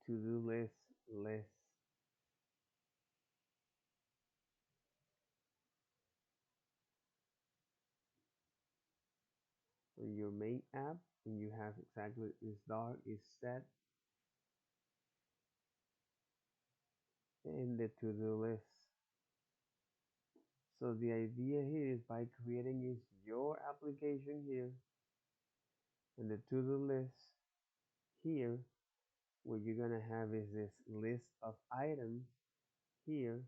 To-do list on your main app, and you have exactly this dark is set in the to-do list. So the idea here is by creating is your application here and the to-do list here, what you're gonna have is this list of items here,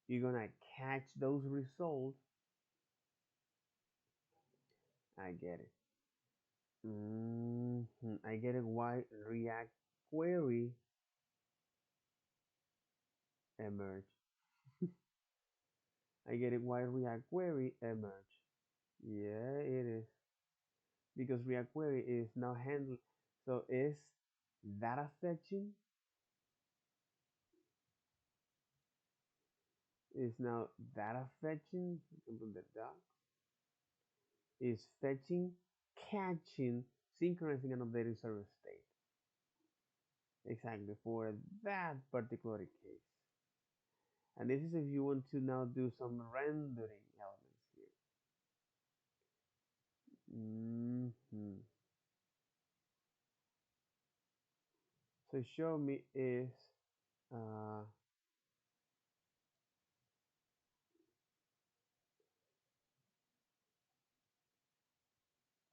You're gonna catch those results. I get it. I get it. Why React query emerge? I get it. Why React query emerge? Yeah, it is because React query is now handled. So is data fetching is now data fetching. The doc is fetching, catching, synchronizing, and updating server state. Exactly for that particular case. And this is if you want to now do some rendering elements here. So show me is uh,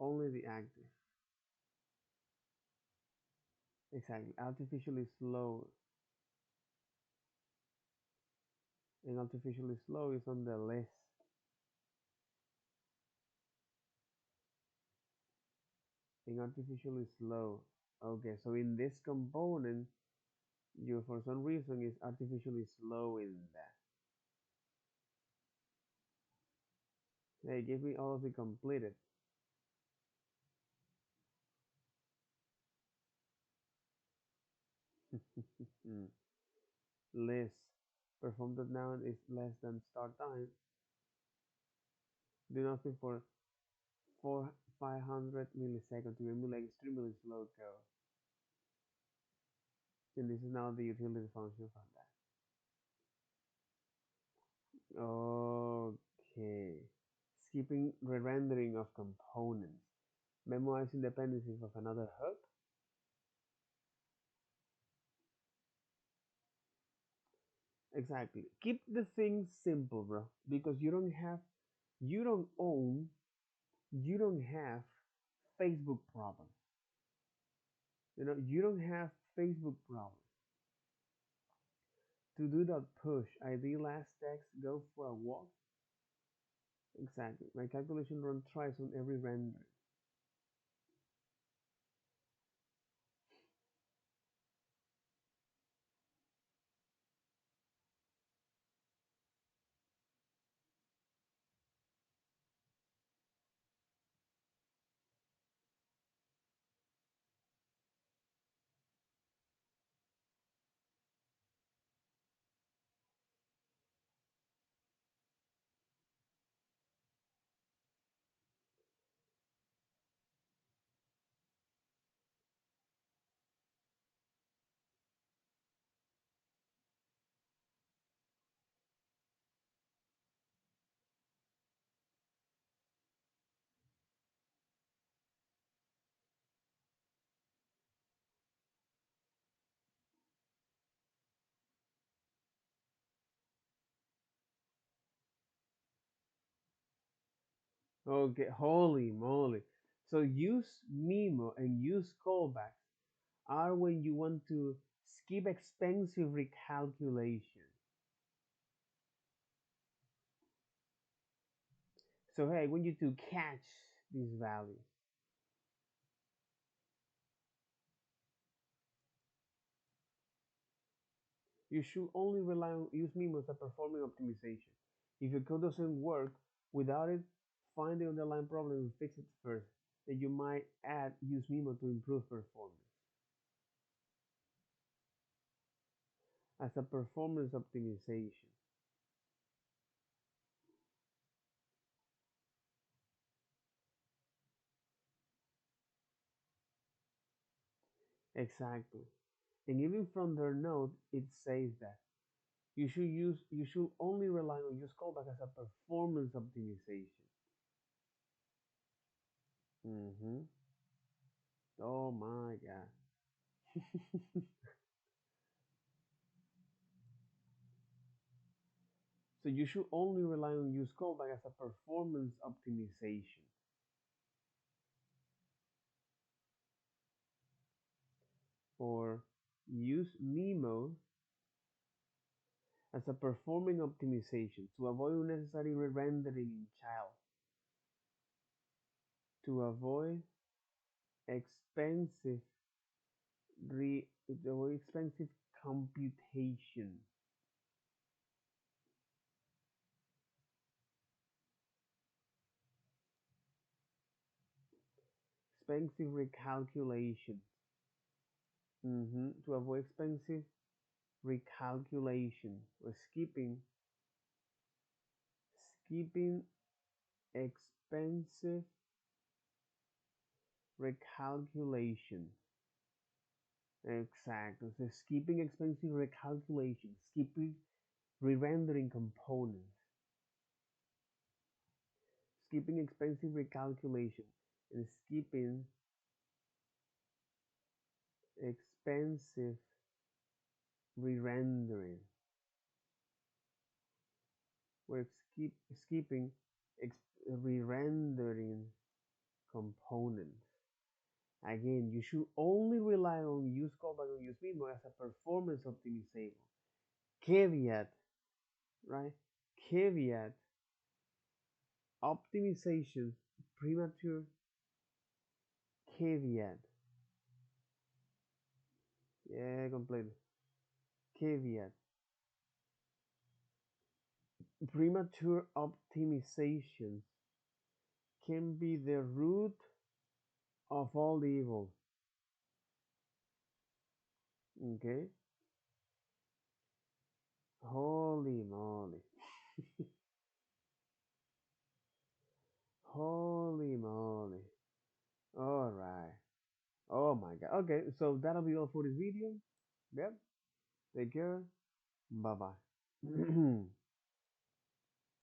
only the active. Exactly. Artificially slow. And artificially slow is on the list. And artificially slow. Okay, so in this component, you for some reason is artificially slow in that. Hey, give me all of the completed. List. Performed noun is less than start time. Do nothing for 500 milliseconds to emulate extremely slow code. And this is now the utility function from that. Okay. Skipping re-rendering of components. Memoizing dependencies of another hook. Exactly. Keep the things simple, bro. Because you don't own, you don't have Facebook problems. You don't have Facebook problems. To do that push, ID last text, go for a walk. Exactly. My calculation run tries on every render. Okay, holy moly. So use Mimo and use callbacks are when you want to skip expensive recalculation. So hey, I want you to catch these values. You should only rely on use Mimo as a performing optimization. If your code doesn't work without it, find the underlying problem and fix it first. Then you might add use Mimo to improve performance as a performance optimization. Exactly. And even from their note, it says that you should only rely on use callback as a performance optimization. hmm Oh my god. So you should only rely on use callback as a performance optimization. Or use Memo as a performing optimization to avoid unnecessary re-rendering in child, to avoid expensive to avoid expensive computation, expensive recalculation, to avoid expensive recalculation or skipping expensive recalculation. Exactly. So skipping expensive recalculation, skipping re-rendering components, skipping expensive recalculation, and skipping expensive re-rendering. We're skipping re-rendering components. Again, you should only rely on useCallback or useMemo as a performance optimization. Caveat, right? Caveat, optimization, premature, caveat. Yeah, completely. Caveat. Premature optimizations can be the root of all evil. Okay? Holy moly. Holy moly. Alright. Oh my god. Okay, so that'll be all for this video. Yep. Take care. Bye bye.